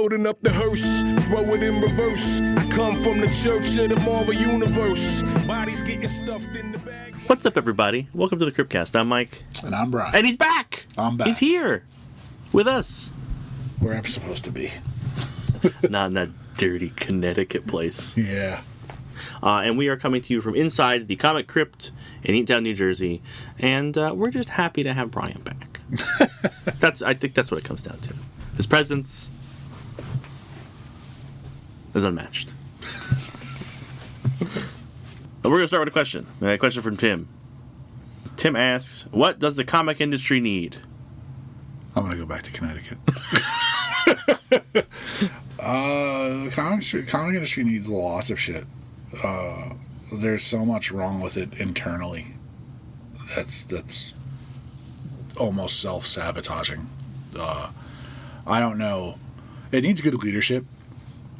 loading up the hearse, throw it in reverse. I come from the church of the Marvel Universe. Bodies getting stuffed in the bags. What's up, everybody? Welcome to the Cryptcast. I'm Mike. And I'm Brian. And he's back! I'm back. He's here with us. Where I'm supposed to be. Not in that dirty Connecticut place. Yeah. And we are coming to you from inside the Comic Crypt in Eatontown, New Jersey. And we're just happy to have Brian back. I think that's what it comes down to. His presence is unmatched. We're going to start with a question. A question from Tim. Tim asks, what does the comic industry need? I'm going to go back to Connecticut. The comic industry needs lots of shit. There's so much wrong with it internally. That's almost self-sabotaging. I don't know. It needs good leadership,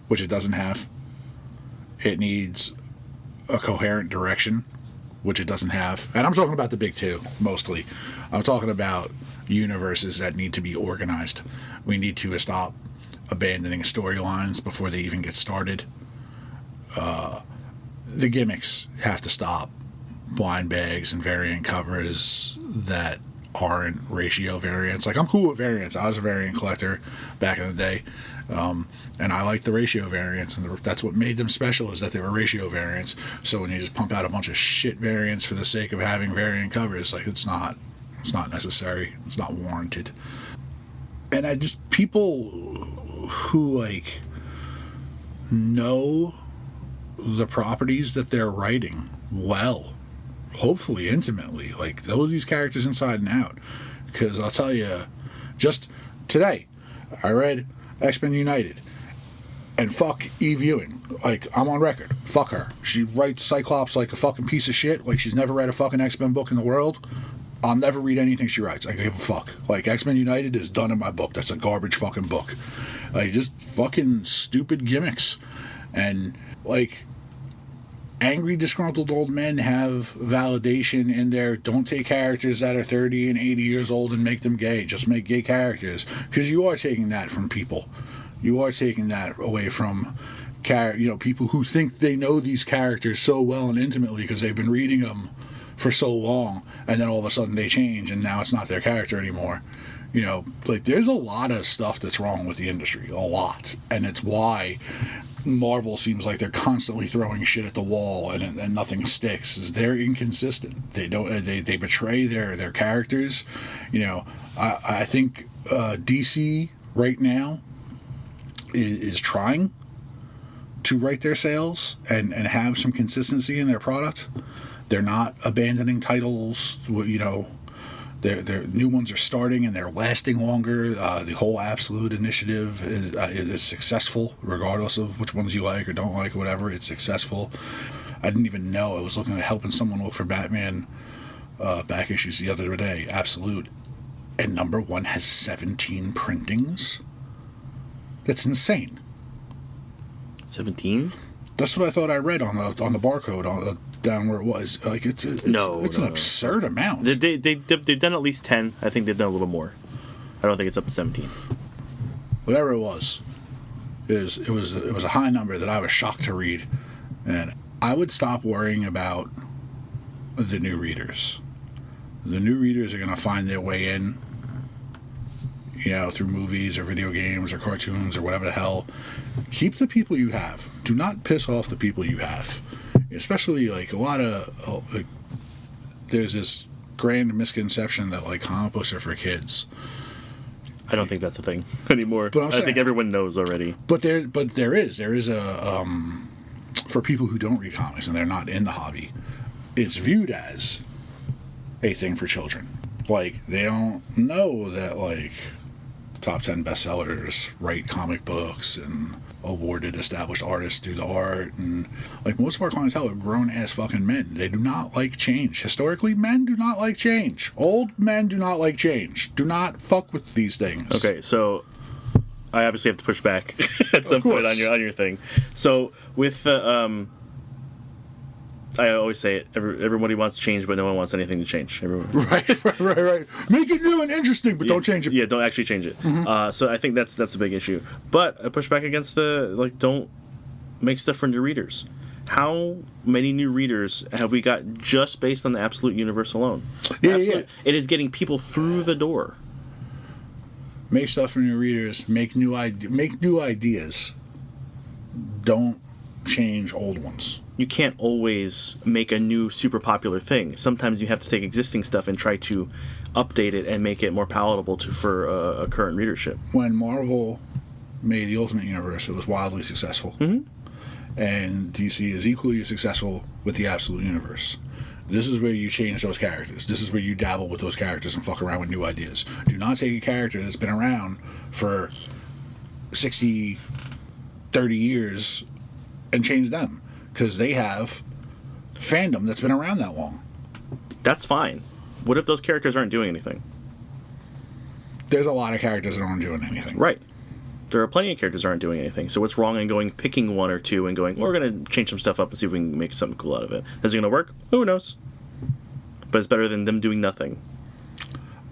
which it doesn't have. It needs a coherent direction, which it doesn't have. And I'm talking about the big two, mostly. I'm talking about universes that need to be organized. We need to stop abandoning storylines before they even get started. The gimmicks have to stop. Blind bags and variant covers that aren't ratio variants. Like, I'm cool with variants. I was a variant collector back in the day. And I like the ratio variants, and that's what made them special, is that they were ratio variants. So when you just pump out a bunch of shit variants for the sake of having variant covers, like, it's not necessary. It's not warranted. And people who, like, know the properties that they're writing well, hopefully intimately, like, know these characters inside and out. Because I'll tell you, just today, I read X-Men United, and fuck Eve Ewing. Like, I'm on record. Fuck her. She writes Cyclops like a fucking piece of shit. Like, she's never read a fucking X-Men book in the world. I'll never read anything she writes. I give a fuck. Like, X-Men United is done in my book. That's a garbage fucking book. Like, just fucking stupid gimmicks. And, like, angry, disgruntled old men have validation in their don't take characters that are 30 and 80 years old and make them gay. Just make gay characters. Because you are taking that from people. You are taking that away from people who think they know these characters so well and intimately because they've been reading them for so long, and then all of a sudden they change and now it's not their character anymore. Like, there's a lot of stuff that's wrong with the industry. A lot. And it's why Marvel seems like they're constantly throwing shit at the wall and nothing sticks. Is they're inconsistent. They betray their characters. I think DC right now is trying to write their sales and have some consistency in their product. They're not abandoning titles. Their new ones are starting and they're lasting longer. The whole Absolute initiative is successful, regardless of which ones you like or don't like, or whatever. It's successful. I didn't even know. I was looking at helping someone look for Batman back issues the other day. Absolute. And number one has 17 printings. That's insane. 17? That's what I thought I read on the barcode down where it was. Like, it's an absurd amount. They've done at least 10. I think they've done a little more. I don't think it's up to 17. Whatever it was a high number that I was shocked to read, and I would stop worrying about the new readers. The new readers are going to find their way in, through movies or video games or cartoons or whatever the hell. Keep the people you have. Do not piss off the people you have. Especially, like, a lot of there's this grand misconception that, like, comic books are for kids. I don't think that's a thing anymore. But I think everyone knows already. But there is a for people who don't read comics and they're not in the hobby, it's viewed as a thing for children. Like, they don't know that, like, top 10 bestsellers write comic books and awarded established artists do the art, and, like, most of our clientele are grown-ass fucking men. They do not like change. Historically, men do not like change. Old men do not like change. Do not fuck with these things. Okay, so I obviously have to push back at some point on your thing. So with I always say it. Everybody wants change, but no one wants anything to change. Everyone. Right. Make it new and interesting, but don't change it. Yeah, don't actually change it. So I think that's a big issue. But I push back against don't make stuff for new readers. How many new readers have we got just based on the Absolute Universe alone? Yeah. It is getting people through the door. Make stuff for new readers. Make new ideas. Don't change old ones. You can't always make a new super popular thing. Sometimes you have to take existing stuff and try to update it and make it more palatable for a current readership. When Marvel made the Ultimate Universe, it was wildly successful. Mm-hmm. And DC is equally as successful with the Absolute Universe. This is where you change those characters. This is where you dabble with those characters and fuck around with new ideas. Do not take a character that's been around for 60, 30 years and change them. Because they have fandom that's been around that long. That's fine. What if those characters aren't doing anything? There's a lot of characters that aren't doing anything. Right. There are plenty of characters that aren't doing anything. So what's wrong in picking one or two and going, we're going to change some stuff up and see if we can make something cool out of it? Is it going to work? Who knows? But it's better than them doing nothing.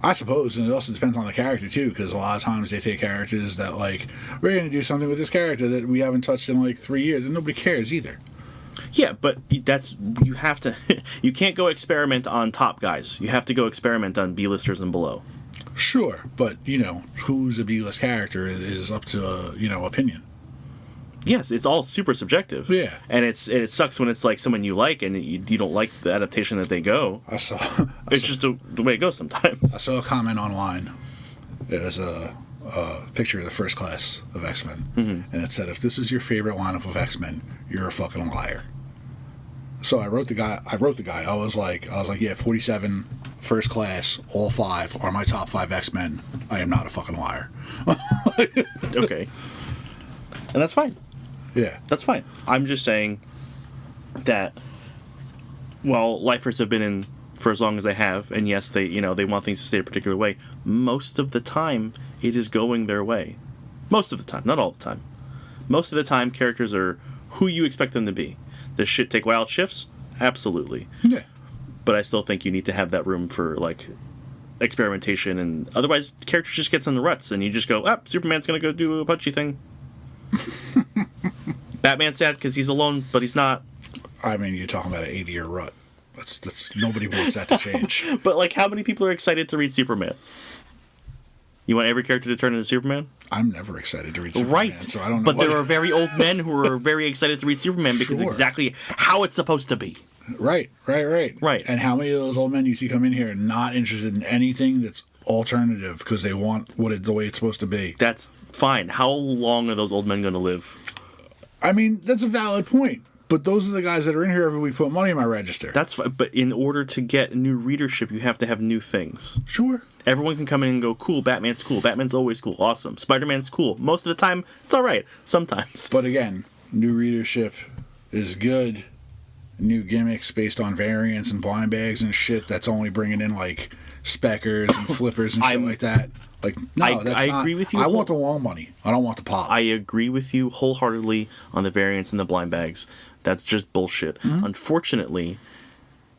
I suppose, and it also depends on the character too, because a lot of times they take characters that we're going to do something with this character that we haven't touched in 3 years, and nobody cares either. Yeah, but you have to. You can't go experiment on top guys. You have to go experiment on B-listers and below. Sure, but who's a B-list character is up to opinion. Yes, it's all super subjective. Yeah, and it sucks when it's someone you like and you don't like the adaptation that they go. It's just the way it goes sometimes. I saw a comment online. It was a picture of the first class of X-Men, and it said, "If this is your favorite lineup of X-Men, you're a fucking liar." So I wrote the guy. I was like, yeah, 47, first class, all 5 are my top 5 X-Men. I am not a fucking liar. Okay, and that's fine. Yeah, that's fine. I'm just saying that while lifers have been in for as long as they have, and yes, they want things to stay a particular way, most of the time it is going their way. Most of the time, not all the time. Most of the time, characters are who you expect them to be. Does shit take wild shifts? Absolutely. Yeah. But I still think you need to have that room for experimentation, and otherwise, characters just gets in the ruts, and you just go, Superman's gonna go do a punchy thing. Batman's sad because he's alone, but he's not. I mean, you're talking about an 80-year rut. That's nobody wants that to change. But how many people are excited to read Superman? You want every character to turn into Superman? I'm never excited to read Superman, right. So I don't know. But there are very old men who are very excited to read Superman because it's exactly how it's supposed to be. Right. Right. And how many of those old men you see come in here not interested in anything that's alternative because they want the way it's supposed to be? That's fine. How long are those old men going to live? I mean, that's a valid point. But those are the guys that are in here every week put money in my register. That's fine. But in order to get new readership, you have to have new things. Sure. Everyone can come in and go, cool, Batman's cool. Batman's always cool. Awesome. Spider-Man's cool. Most of the time, it's all right. Sometimes. But again, new readership is good. New gimmicks based on variants and blind bags and shit that's only bringing in speckers and flippers and shit like that. No, that's not. I agree with you. I want the long money. I don't want the pop. I agree with you wholeheartedly on the variants and the blind bags. That's just bullshit. Mm-hmm. Unfortunately,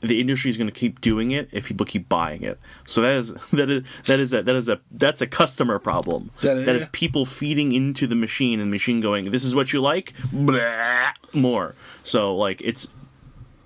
the industry is going to keep doing it if people keep buying it. So that's a customer problem. That is people feeding into the machine and the machine going, "This is what you like." Blah, more. So it's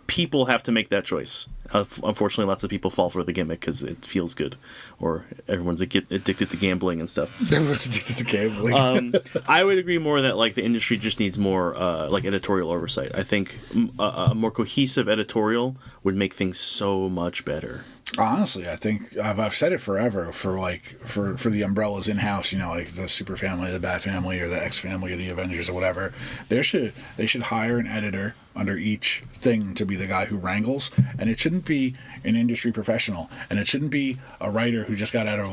people have to make that choice. Unfortunately, lots of people fall for the gimmick because it feels good, or everyone's addicted to gambling and stuff. Everyone's addicted to gambling. I would agree more that the industry just needs more editorial oversight. I think a more cohesive editorial would make things so much better. Honestly, I think I've said it forever for the umbrellas in house, the Super Family, the Bat Family, or the X Family, or the Avengers, or whatever. They should hire an editor under each thing to be the guy who wrangles, and it shouldn't be an industry professional, and it shouldn't be a writer who just got out of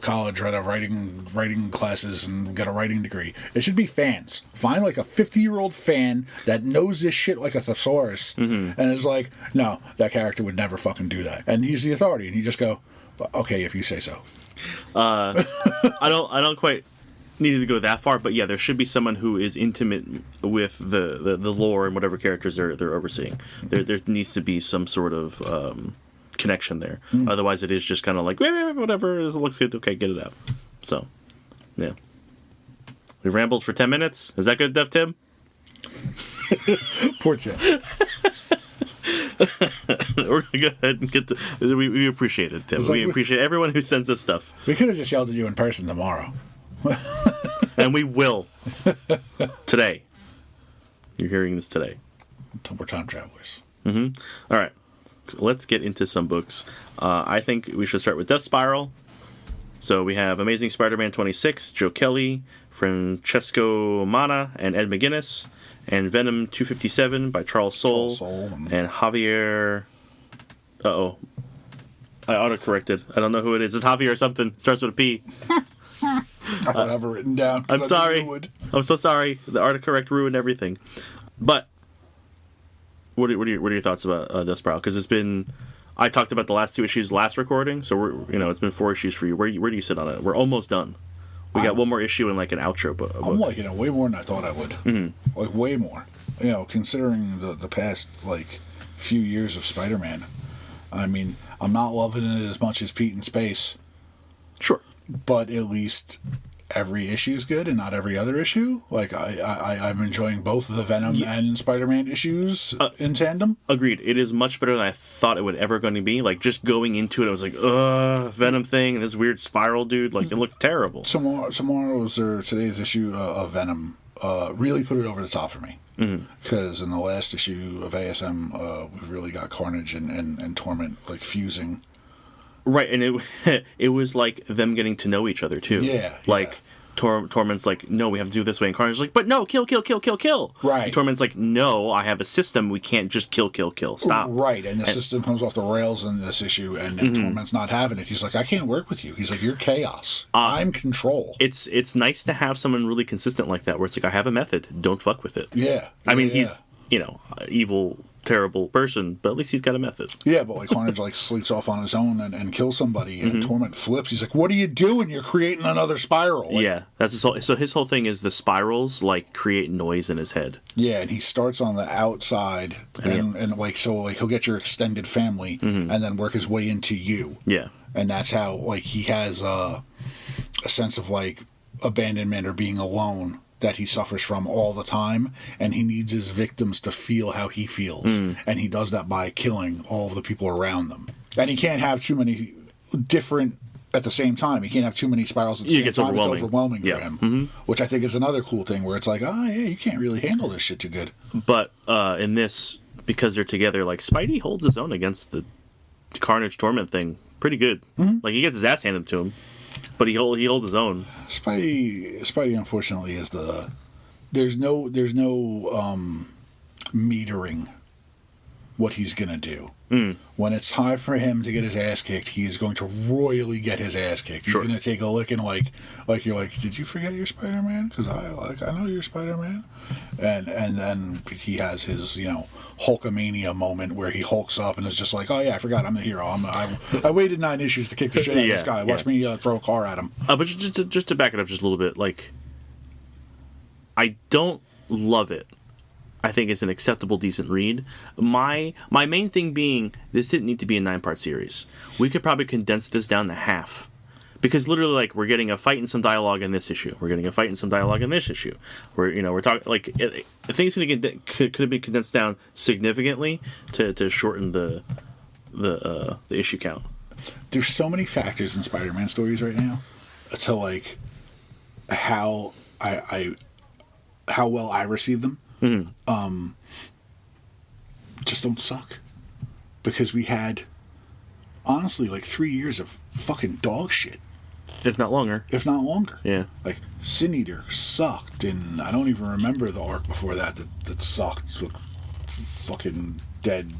college, right, of writing classes and got a writing degree. It should be fans. Find a 50-year-old fan that knows this shit like a thesaurus, and is no, that character would never fucking do that, and he's the authority, and you just go, okay, if you say so. I don't quite needed to go that far, but yeah, there should be someone who is intimate with the lore and whatever characters they're overseeing. There needs to be some sort of connection there. Otherwise, it is just kind of like whatever. It looks good. Okay, get it out. So, yeah, we rambled for 10 minutes. Is that good enough, Tim? Poor Tim. We're gonna go ahead and get we appreciate it, Tim. We appreciate everyone who sends us stuff. We could have just yelled at you in person tomorrow. And we will. Today. You're hearing this today. We're time travelers. All right. Let's get into some books. I think we should start with Death Spiral. So we have Amazing Spider-Man 26, Joe Kelly, Francesco Mana, and Ed McGuinness. And Venom 257 by Charles Soule. And Javier... Uh-oh. I auto-corrected. I don't know who it is. It's Javier or something. It starts with a P. I don't have it written down. I'm sorry. I'm so sorry. The autocorrect ruined everything. But what are your thoughts about Death Spiral? Because it's been... I talked about the last 2 issues last recording, so it's been 4 issues for you. Where do you sit on it? We're almost done. We got one more issue and like an outro book. I'm liking it way more than I thought I would. Like way more. Considering the past like few years of Spider-Man. I mean, I'm not loving it as much as Pete in Space. Sure. But at least every issue is good and not every other issue. Like I'm enjoying both the Venom and Spider-Man issues in tandem. Agreed. It is much better than I thought it would ever going to be. Like just going into it, I was like, Venom thing and this weird spiral dude. Like it looks terrible. Today's issue of Venom really put it over the top for me. Because in the last issue of ASM, we've really got Carnage and Torment like fusing. Right, and it was like them getting to know each other too. Yeah. Like Torment's like, no, we have to do it this way, and Carnage's like, but no, kill. Right. And Torment's like, no, I have a system. We can't just kill. Stop. Right, and the system comes off the rails in this issue, and Torment's not having it. He's like, I can't work with you. He's like, you're chaos. I'm control. It's nice to have someone really consistent like that, where it's like, I have a method. Don't fuck with it. Yeah. I mean, he's evil, terrible person, but at least he's got a method. Yeah, but like Carnage like sleeks off on his own and kills somebody, and Torment flips. He's like, "What are you doing? You're creating another spiral." Like, yeah, that's his whole. So his whole thing is the spirals like create noise in his head. Yeah, and he starts on the outside, and like so like he'll get your extended family, and then work his way into you. Yeah, and that's how like he has a sense of like abandonment or being alone that he suffers from all the time, and he needs his victims to feel how he feels, and he does that by killing all of the people around them. And he can't have too many different at the same time. He can't have too many spirals at the same time. It's overwhelming for him, which I think is another cool thing where it's like, you can't really handle this shit too good. But in this, because they're together, like Spidey holds his own against the Carnage Torment thing pretty good. Like he gets his ass handed to him, but he holds his own. Spidey unfortunately is there's no metering what he's gonna do. When it's time for him to get his ass kicked, he is going to royally get his ass kicked. He's gonna take a licking like you're like, did you forget you're Spider-Man? Because I know you're Spider-Man. And then he has his Hulkamania moment where he hulks up and is just like, oh yeah, I forgot I'm the hero. I waited 9 issues to kick the shit out of this guy. Watch me throw a car at him. But just to back it up just a little bit, like I don't love it. I think it's an acceptable, decent read. My main thing being, this didn't need to be a 9-part series. We could probably condense this down to half. Because literally, like, we're getting a fight and some dialogue in this issue. We're getting a fight and some dialogue in this issue. We're talking, like, I think could have been condensed down significantly to shorten the issue count. There's so many factors in Spider-Man stories right now to, like, how well I receive them. Just don't suck, because we had honestly like 3 years of fucking dog shit, if not longer. Yeah, like Sin Eater sucked, and I don't even remember the arc before that sucked. With fucking dead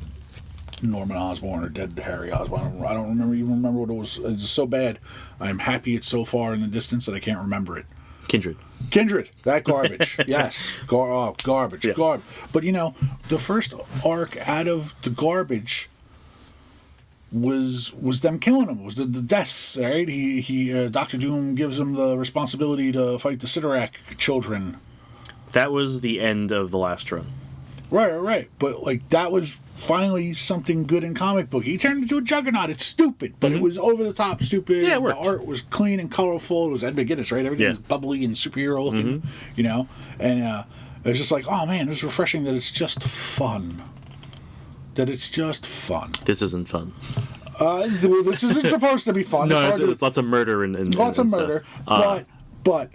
Norman Osborn or dead Harry Osborn. I don't remember what it was. It's so bad. I'm happy it's so far in the distance that I can't remember it. Kindred, that garbage. Yes. Garbage. Yeah. But, the first arc out of the garbage was them killing him. Was the deaths, right? He Doctor Doom gives him the responsibility to fight the Estuary children. That was the end of the last run. Right. But like that was finally something good in comic book. He turned into a juggernaut. It's stupid, but it was over the top stupid. Yeah, it the worked. art was clean and colorful. It was Ed McGuinness, right? Everything was bubbly and superhero looking, you know. And it was just like, oh man, it was refreshing that it's just fun. This isn't fun. Well, this isn't supposed to be fun. No, it's lots of murder and lots of murder. Stuff. But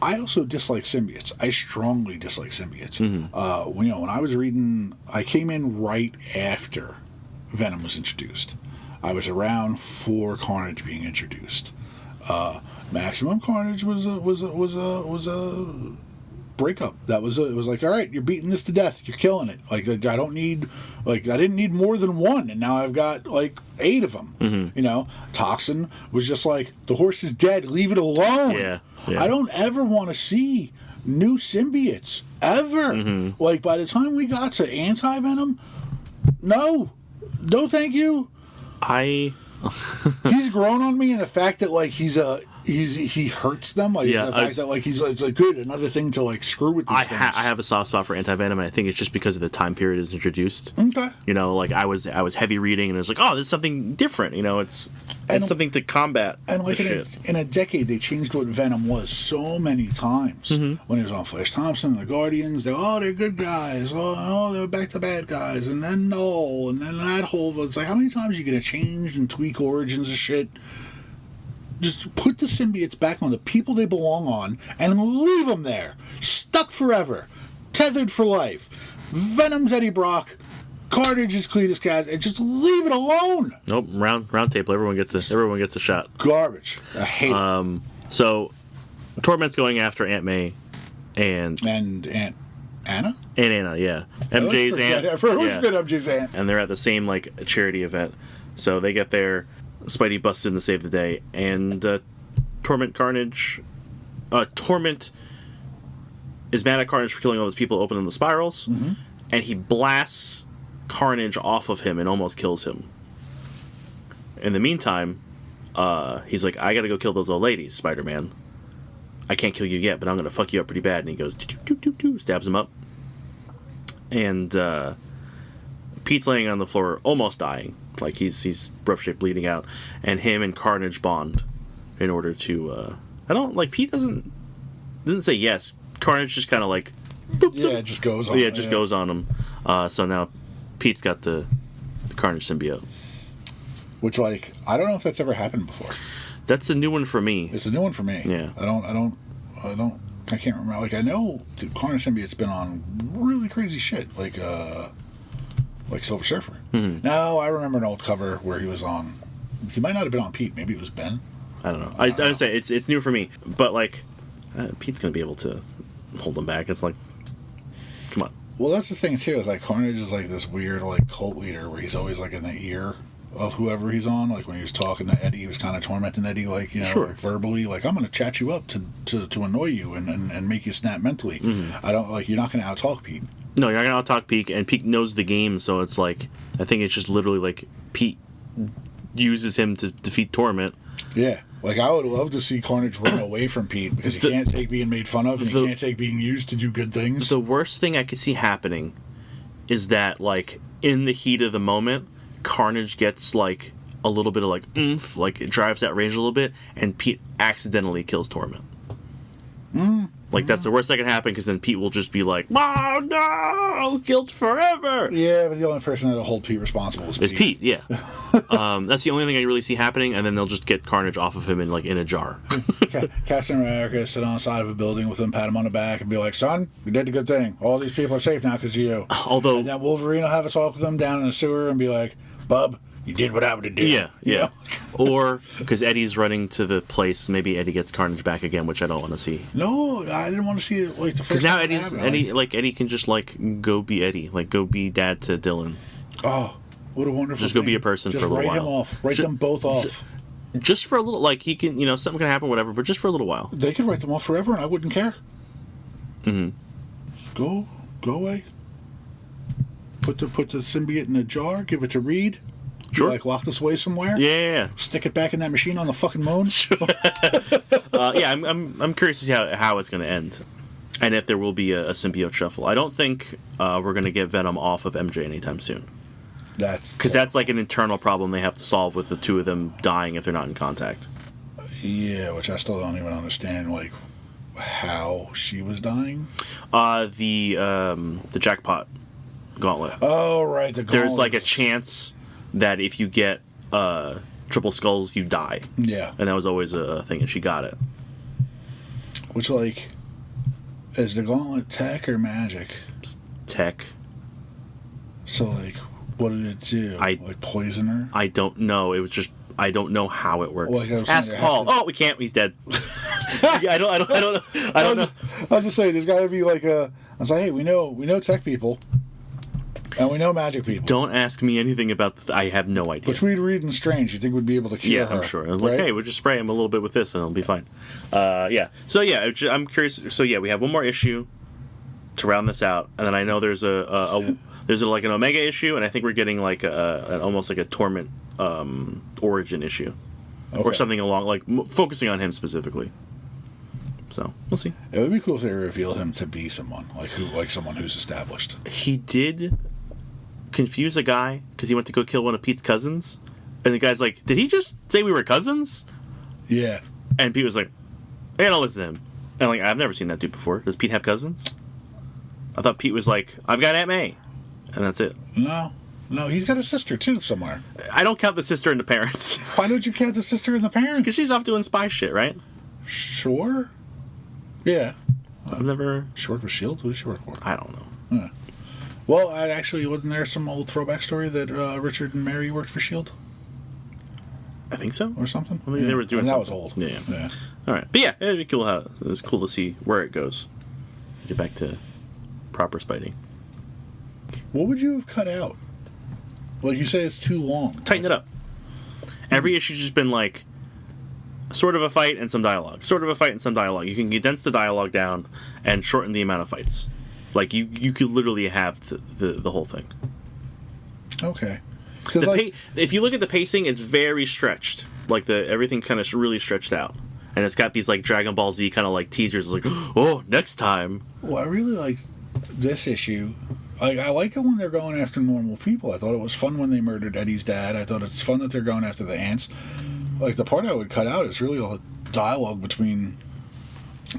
I also dislike symbiotes. I strongly dislike symbiotes. When I was reading, I came in right after Venom was introduced. I was around for Carnage being introduced. Maximum Carnage was a breakup. It was like, all right, you're beating this to death. You're killing it. Like I didn't need more than one, and now I've got like 8 of them. You know, Toxin was just like, the horse is dead. Leave it alone. Yeah. I don't ever want to see new symbiotes ever. Like by the time we got to anti-Venom, no, thank you. He's grown on me in the fact that like he hurts them. Like the fact that like it's like good another thing to like screw with these things. I have a soft spot for anti-Venom, and I think it's just because of the time period it's introduced. Okay. You know, like I was heavy reading, and it was like, oh, this is something different. You know, it's something to combat. And like in a decade, they changed what Venom was so many times. When he was on Flash Thompson and the Guardians, they're good guys. Oh, they're back to bad guys, and then Null, and then that whole. It's like how many times are you gonna change and tweak origins of shit? Just put the symbiotes back on the people they belong on and leave them there. Stuck forever. Tethered for life. Venom's Eddie Brock. Carnage is Cletus Cass. And just leave it alone. Nope. Round table. Everyone gets a shot. Garbage. I hate it. So, Torment's going after Aunt May and Aunt Anna? Aunt Anna, yeah. MJ's aunt. MJ's aunt. And they're at the same like charity event. So they get there. Spidey busts in to save the day, and Torment is mad at Carnage for killing all those people opening the spirals, and he blasts Carnage off of him and almost kills him. In the meantime, he's like, I gotta go kill those old ladies, Spider-Man. I can't kill you yet, but I'm gonna fuck you up pretty bad. And he goes, stabs him up. And Pete's laying on the floor, almost dying. Like he's rough shape, bleeding out, and him and Carnage bond in order to. Pete didn't say yes. Carnage just kind of like. It just goes on. Yeah, it just goes on him. So now Pete's got the Carnage symbiote. Which, like, I don't know if that's ever happened before. That's a new one for me. It's a new one for me. Yeah. I can't remember. Like, I know the Carnage symbiote's been on really crazy shit. Like Silver Surfer. Now, I remember an old cover where he was on. He might not have been on Pete. Maybe it was Ben. I don't know. I would say it's new for me. But, like, Pete's going to be able to hold him back. It's like, come on. Well, that's the thing, too. Is like Carnage is like this weird, like, cult leader where he's always, like, in the ear of whoever he's on. Like, when he was talking to Eddie, he was kind of tormenting Eddie, like, you know, like, verbally. Like, I'm going to chat you up to annoy you and make you snap mentally. I don't, like, you're not going to out-talk Pete. No, you're not going to out-talk Pete, and Pete knows the game, so it's like, I think it's just literally like Pete uses him to defeat Torment. Yeah. Like, I would love to see Carnage run away from Pete because he can't take being made fun of and he can't take being used to do good things. The worst thing I could see happening is that, like, in the heat of the moment, Carnage gets, like, a little bit of, like, oomph, like, it drives that rage a little bit, and Pete accidentally kills Torment. Like, that's the worst that can happen, because then Pete will just be like, oh, no! Guilt forever! Yeah, but the only person that'll hold Pete responsible is Pete. It's Pete, yeah. That's the only thing I really see happening, and then they'll just get Carnage off of him in a jar. Captain America sit on the side of a building with him, pat him on the back, and be like, son, you did a good thing. All these people are safe now because of you. Although, and then Wolverine will have a talk with them down in the sewer and be like, bub, you did what I would have done. Yeah, yeah. Or, because Eddie's running to the place, maybe Eddie gets Carnage back again, which I don't want to see. No, I didn't want to see it, like, the first time. Because now Eddie can just, like, go be Eddie. Like, go be dad to Dylan. Oh, what a wonderful Just thing. go be a person just for a little while. Write him off. Write them both off. Just for a little, like, he can, something can happen, whatever, but just for a little while. They could write them off forever, and I wouldn't care. Just go away. Put the symbiote in a jar, give it to Reed. Sure. Like, lock this away somewhere? Yeah. Stick it back in that machine on the fucking moon? Yeah, I'm curious to see how it's going to end. And if there will be a symbiote shuffle. I don't think we're going to get Venom off of MJ anytime soon. Because that's like an internal problem they have to solve with the two of them dying if they're not in contact. Yeah, which I still don't even understand, like, how she was dying. The jackpot gauntlet. Oh, right. The There's like a chance that if you get triple skulls, you die. Yeah. And that was always a thing, and she got it. Which, like, is the gauntlet tech or magic? Tech. So, like, what did it do? Like, poison her? I don't know. It was just, I don't know how it works. Well, like Ask Paul. Oh, we can't. He's dead. I don't know. I'm just saying, there's got to be like a. I was like, hey, we know tech people, and we know magic people. Don't ask me anything about. I have no idea. Which we'd read in Strange. You think we'd be able to cure her? Yeah, I'm sure. I'm like, hey, we'll just spray him a little bit with this, and it'll be fine. Yeah. So yeah, I'm curious. So yeah, we have one more issue to round this out, and then I know there's there's like an Omega issue, and I think we're getting like almost like a Torment origin issue, or something along like focusing on him specifically. So we'll see. It would be cool if they revealed him to be someone like someone who's established. He did confuse a guy because he went to go kill one of Pete's cousins, and the guy's like, "Did he just say we were cousins?" Yeah. And Pete was like, "I gotta listen to him." And like, I've never seen that dude before. Does Pete have cousins? I thought Pete was like, "I've got Aunt May," and that's it. No, he's got a sister too somewhere. I don't count the sister and the parents. Why don't you count the sister and the parents? Because she's off doing spy shit, right? Sure. Yeah. I've never. She worked with S.H.I.E.L.D.? Who did she work for? I don't know. Yeah. Well, wasn't there some old throwback story that Richard and Mary worked for S.H.I.E.L.D.? I think so. Or something? I think they were doing that something. was old. Yeah. All right. But yeah, it'd be cool. It's cool to see where it goes. Get back to proper spiting. What would you have cut out? Like you say, it's too long. Tighten it up. Every issue's just been like sort of a fight and some dialogue. Sort of a fight and some dialogue. You can condense the dialogue down and shorten the amount of fights. Like you could literally have the whole thing. Okay. If you look at the pacing, it's very stretched. Like everything kind of really stretched out, and it's got these like Dragon Ball Z kind of like teasers. It's like, oh, next time. Well, I really like this issue. Like, I like it when they're going after normal people. I thought it was fun when they murdered Eddie's dad. I thought it's fun that they're going after the ants. Like, the part I would cut out is really a dialogue between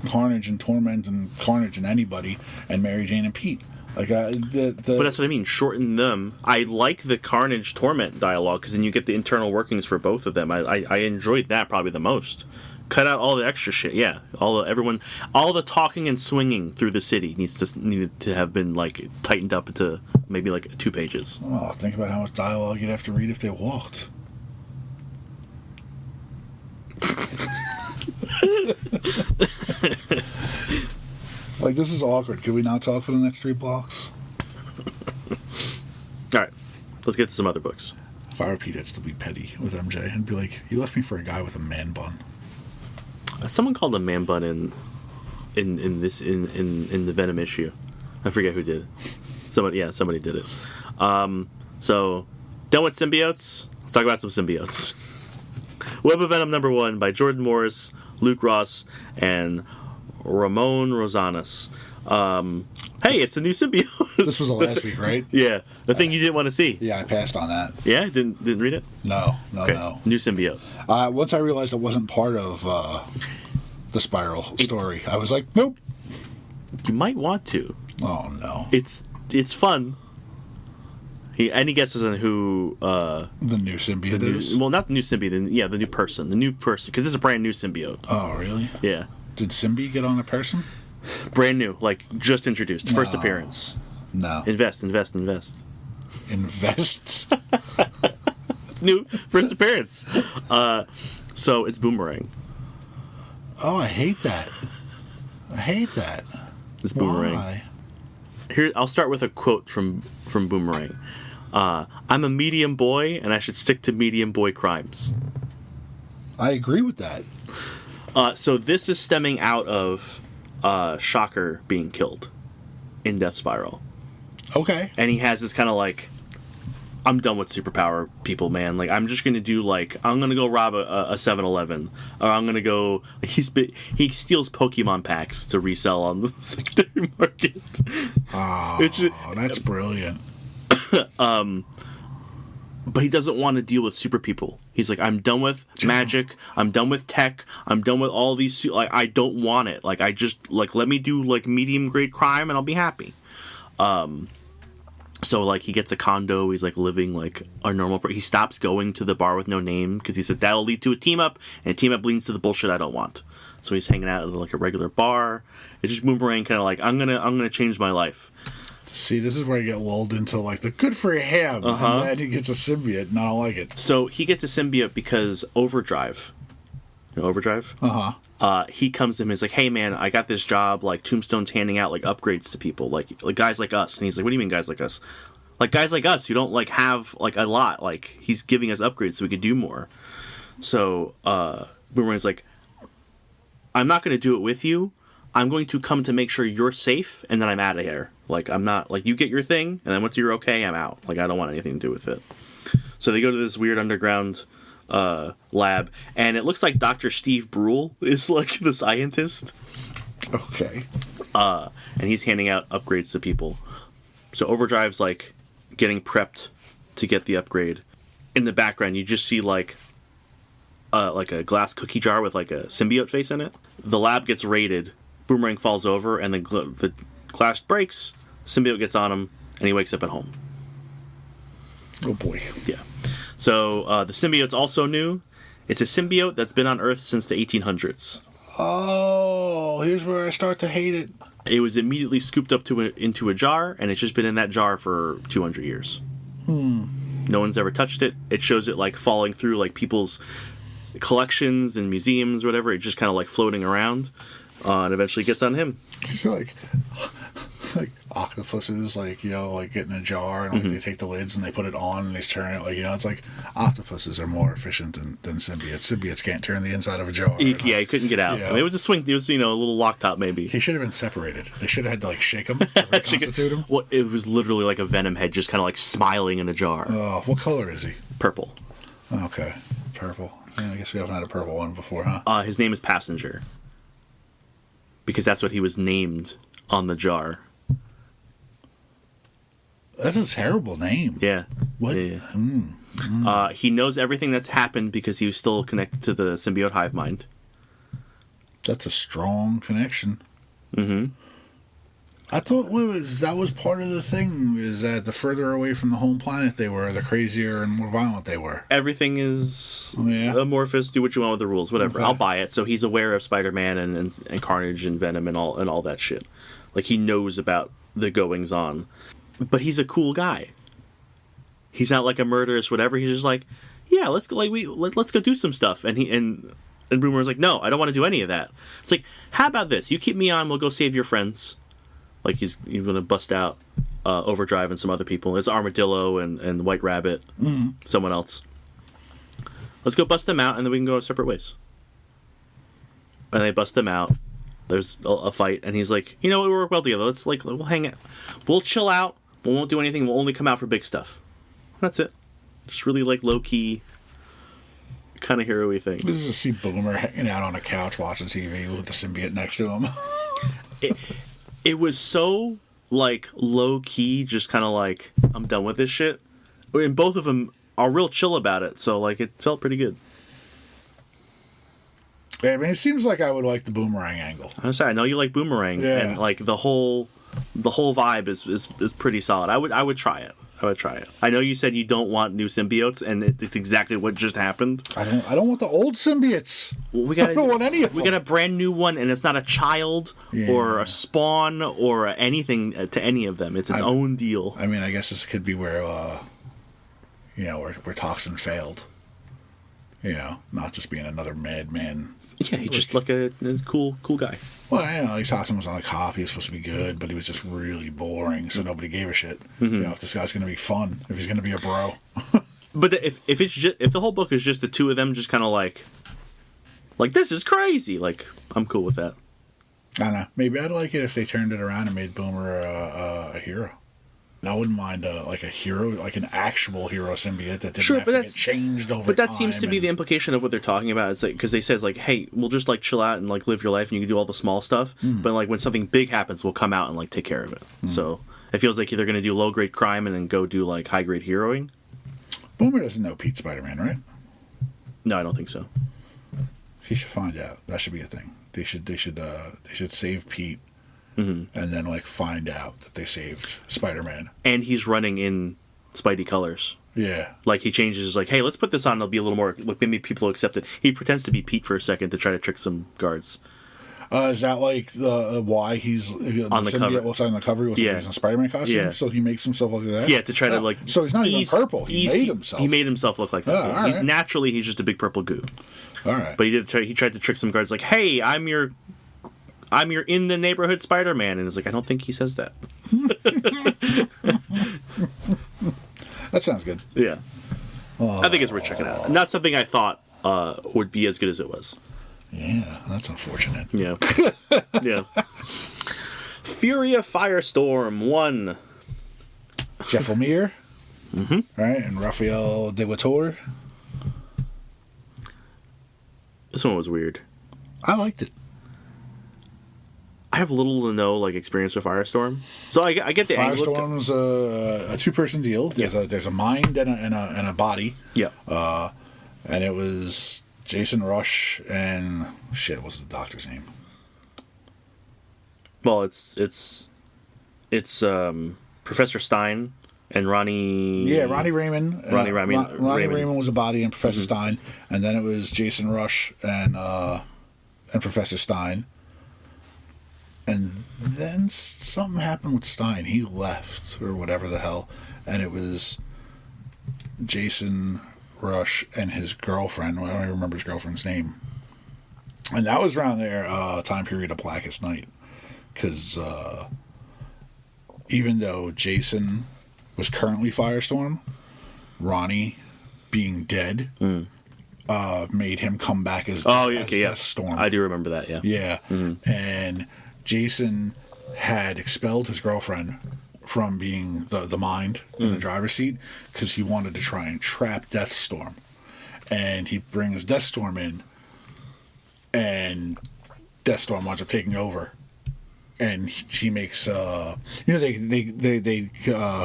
Carnage and Torment and Carnage and anybody and Mary Jane and Pete. Like, but that's what I mean. Shorten them. I like the Carnage Torment dialogue because then you get the internal workings for both of them. I enjoyed that probably the most. Cut out all the extra shit. Yeah, all the talking and swinging through the city needed to have been like tightened up to maybe like 2 pages. Oh, think about how much dialogue you'd have to read if they walked. Like, this is awkward. Could we not talk for the next 3 blocks? All right, let's get to some other books. If I were Pete, I'd still be petty with MJ and be like, "You left me for a guy with a man bun." Someone called a man bun in the Venom issue. I forget who did it. Somebody did it. So done with symbiotes. Let's talk about some symbiotes. Web of Venom #1 by Jordan Morris, Luke Ross, and Ramon Rosanas. Hey, it's a new symbiote. This was the last week, right? Yeah, the thing you didn't want to see. Yeah, I passed on that. Yeah, didn't read it. No. New symbiote. Once I realized it wasn't part of the Spiral story, I was like, nope. You might want to. Oh no. It's fun. He guesses on who the new symbiote is. Well, not the new symbiote. The new person. The new person, because it's a brand new symbiote. Oh, really? Yeah. Did Symbi get on a person? Brand new, like just introduced, first appearance. No. Invest. Invest? It's new, first appearance. So it's Boomerang. Oh, I hate that. It's Boomerang. Why? Here, I'll start with a quote from Boomerang. I'm a medium boy, and I should stick to medium boy crimes. I agree with that. So this is stemming out of Shocker being killed in Death Spiral. Okay. And he has this kind of like I'm done with superpower people, man. Like, I'm just gonna do like I'm gonna go rob a 7-Eleven, or I'm gonna go. He steals Pokemon packs to resell on the secondary market. Oh, that's brilliant. But he doesn't want to deal with super people. He's like, I'm done with magic. I'm done with tech. I'm done with all these. Like, I don't want it. Like, I just like let me do like medium grade crime, and I'll be happy. So like he gets a condo. He's like living like a normal. He stops going to the bar with no name because he said that'll lead to a team up, and a team up leads to the bullshit I don't want. So he's hanging out at like a regular bar. It's just Boomerang kind of like I'm gonna change my life. See, this is where you get lulled into like the good for him, and then he gets a symbiote, and I don't like it. So he gets a symbiote because Overdrive. You know Overdrive? He comes to him and is like, hey man, I got this job, like Tombstone's handing out like upgrades to people, like guys like us. And he's like, what do you mean guys like us? Like guys like us who don't like have like a lot, like he's giving us upgrades so we could do more. So Boomerang's like, I'm not going to do it with you. I'm going to come to make sure you're safe, and then I'm out of here. Like, I'm not, like, you get your thing, and then once you're okay, I'm out. Like, I don't want anything to do with it. So they go to this weird underground lab, and it looks like Dr. Steve Brule is, like, the scientist. Okay. And he's handing out upgrades to people. So Overdrive's, like, getting prepped to get the upgrade. In the background, you just see, like a glass cookie jar with, like, a symbiote face in it. The lab gets raided. Boomerang falls over, and the glass breaks. Symbiote gets on him, and he wakes up at home. Oh boy. Yeah. So the symbiote's also new. It's a symbiote that's been on Earth since the 1800s. Oh, here's where I start to hate it. It was immediately scooped up into a jar, and it's just been in that jar for 200 years. No one's ever touched it. It shows it like falling through like people's collections and museums, whatever. It's just kind of like floating around. And eventually gets on him. like octopuses, like, you know, like get in a jar and like they take the lids and they put it on and they turn it, like, you know, it's like octopuses are more efficient than symbiotes. Symbiotes can't turn the inside of a jar. He couldn't get out. Yeah. I mean, it was a swing. It was, you know, a little lock top maybe. He should have been separated. They should have had to like shake him to reconstitute him. Well, it was literally like a Venom head just kind of like smiling in a jar. Oh, what color is he? Purple. Okay, purple. Yeah, I guess we haven't had a purple one before, huh? His name is Passenger. Because that's what he was named on the jar. That's a terrible name. Yeah. What? Yeah. He knows everything that's happened because he was still connected to the symbiote hive mind. That's a strong connection. Mm-hmm. I thought that was part of the thing, is that the further away from the home planet they were, the crazier and more violent they were. Everything is amorphous. Do what you want with the rules. Whatever. Okay. I'll buy it. So he's aware of Spider-Man and Carnage and Venom and all that shit. Like, he knows about the goings on. But he's a cool guy. He's not like a murderous whatever. He's just like, yeah, let's go. Like let's go do some stuff. And Boomer's like, no, I don't want to do any of that. It's like, how about this? You keep me on. We'll go save your friends. Like he's gonna bust out Overdrive and some other people. There's Armadillo and White Rabbit, someone else. Let's go bust them out, and then we can go our separate ways. And they bust them out. There's a fight, and he's like, you know what, we work well together. Let's we'll hang out, we'll chill out. We won't do anything. We'll only come out for big stuff. That's it. Just really like low key, kind of hero-y thing. This is to see Boomer hanging out on a couch watching TV with the symbiote next to him. It was so, like, low-key, just kind of like, I'm done with this shit. And both of them are real chill about it, so, like, it felt pretty good. Yeah, I mean, it seems like I would like the Boomerang angle. I'm sorry, I know you like Boomerang, and, like, the whole vibe is pretty solid. I would try it. I know you said you don't want new symbiotes, and it's exactly what just happened. I don't want the old symbiotes. Well, I don't want any of them. We got a brand new one, and it's not a child or a spawn or anything to any of them. It's its own deal. I mean, I guess this could be where, where Toxin failed. You know, not just being another madman. Yeah, he's just like a cool guy. Well, you know, Toxin was on a cop. He was supposed to be good, but he was just really boring, so nobody gave a shit. You know, if this guy's going to be fun, if he's going to be a bro. But if the whole book is just the two of them, just kind of like this is crazy. Like, I'm cool with that. I don't know. Maybe I'd like it if they turned it around and made Boomer a hero. I wouldn't mind like a hero, like an actual hero symbiote that didn't Sure, have but to that's- get changed over But that time seems to be and- the implication of what they're talking about. Is like because they says like, hey, we'll just like chill out and like live your life, and you can do all the small stuff. But like when something big happens, we'll come out and like take care of it. So it feels like they're going to do low grade crime and then go do like high grade heroing. Boomer doesn't know Pete Spider-Man, right? No, I don't think so. He should find out. That should be a thing. They should save Pete, and then like find out that they saved Spider-Man. And he's running in Spidey colors. Yeah. Like he changes, like, hey, let's put this on. It'll be a little more. Like maybe people will accept it. He pretends to be Pete for a second to try to trick some guards. Is that like why he's On the cover? What's on the cover? He was Yeah. in a Spider-Man costume, Yeah. so he makes himself look like that. Yeah, to try to Oh, like. So he's not even purple. He made himself. He made himself look like that. Oh, all He's right. naturally he's just a big purple goo. All right. But he tried to trick some guards like, hey, I'm your in the neighborhood Spider-Man, and it's like I don't think he says that. That sounds good. Yeah. I think it's worth checking out. Not something I thought would be as good as it was. Yeah, that's unfortunate. Yeah. Yeah. Fury of Firestorm 1. Jeff Lemire, right, and Raphael De Watteur. This one was weird. I liked it. I have little to no like experience with Firestorm, so I get the angle. Firestorm's a two-person deal. There's a mind and a body. Yeah. And it was Jason Rush and shit. What's the doctor's name? Well, it's Professor Stein and Ronnie. Yeah, Ronnie Raymond. Ronnie Raymond Raymond. was a body and Professor Stein, and then it was Jason Rush and Professor Stein. And then something happened with Stein. He left or whatever the hell, and it was Jason Rush and his girlfriend. I don't even remember his girlfriend's name. And that was around their time period of Blackest Night, because even though Jason was currently Firestorm, Ronnie being dead made him come back as Deathstorm. I do remember that. Yeah. Yeah, and Jason had expelled his girlfriend from being the mind in the driver's seat because he wanted to try and trap Deathstorm, and he brings Deathstorm in, and Deathstorm winds up taking over, and she makes they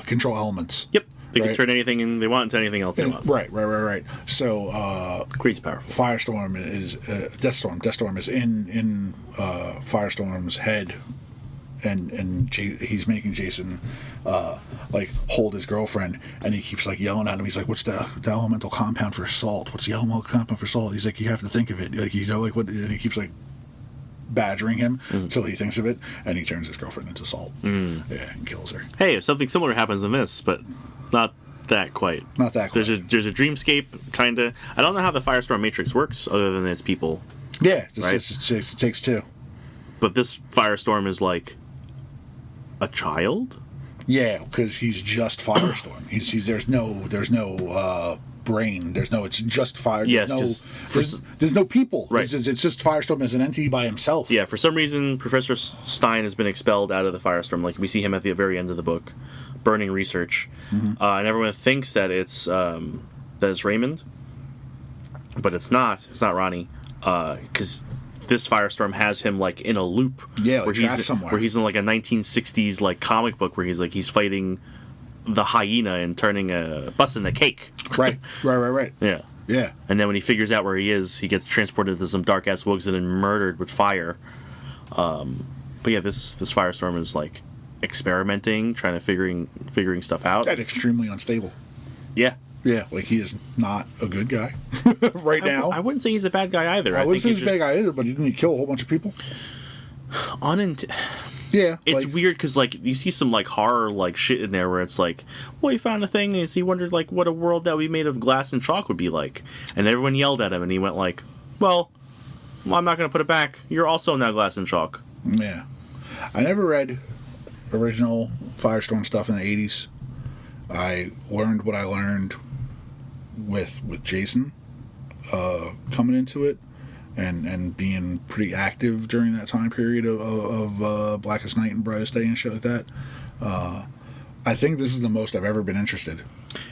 control elements. Yep. They Right. can turn anything they want into anything else they want. Right. So Crazy powerful. Firestorm is Deathstorm. Deathstorm is in Firestorm's head, and he's making Jason like hold his girlfriend, and he keeps like yelling at him. He's like, "What's the elemental compound for salt? What's the elemental compound for salt?" He's like, "You have to think of it." Like like what? And he keeps like badgering him until he thinks of it, and he turns his girlfriend into salt. Yeah, and kills her. Hey, something similar happens in this, but not that quite. Not that quite. There's a dreamscape kind of. I don't know how the Firestorm Matrix works, other than it's people. Yeah, Right. it takes two. But this Firestorm is like a child. Yeah, because he's just Firestorm. There's no brain. It's just fire. Yes, There's no people. Right. It's just Firestorm as an entity by himself. Yeah, for some reason, Professor Stein has been expelled out of the Firestorm. Like we see him at the very end of the book, burning research, and everyone thinks that it's Raymond, but it's not. It's not Ronnie, because this Firestorm has him like in a loop. Yeah, like where trapped he's somewhere. where he's in like a 1960s like comic book where he's fighting the hyena and busting the cake. Right. Yeah. Yeah. And then when he figures out where he is, he gets transported to some dark ass woods and then murdered with fire. But yeah, this Firestorm is like experimenting, trying to figuring stuff out. And extremely unstable. Yeah. Yeah, like he is not a good guy right now. I wouldn't say he's a bad guy either. I wouldn't say think he's a bad guy either, but didn't he kill a whole bunch of people? Yeah, It's weird because like you see some like horror like shit in there where it's like, well, he found a thing and he wondered like what a world that we made of glass and chalk would be like, and everyone yelled at him and he went like, well I'm not gonna put it back. You're also now glass and chalk. Yeah, I never read original Firestorm stuff in the 80s. I learned what I learned with Jason coming into it. And being pretty active during that time period of Blackest Night and Brightest Day and shit like that. I think this is the most I've ever been interested.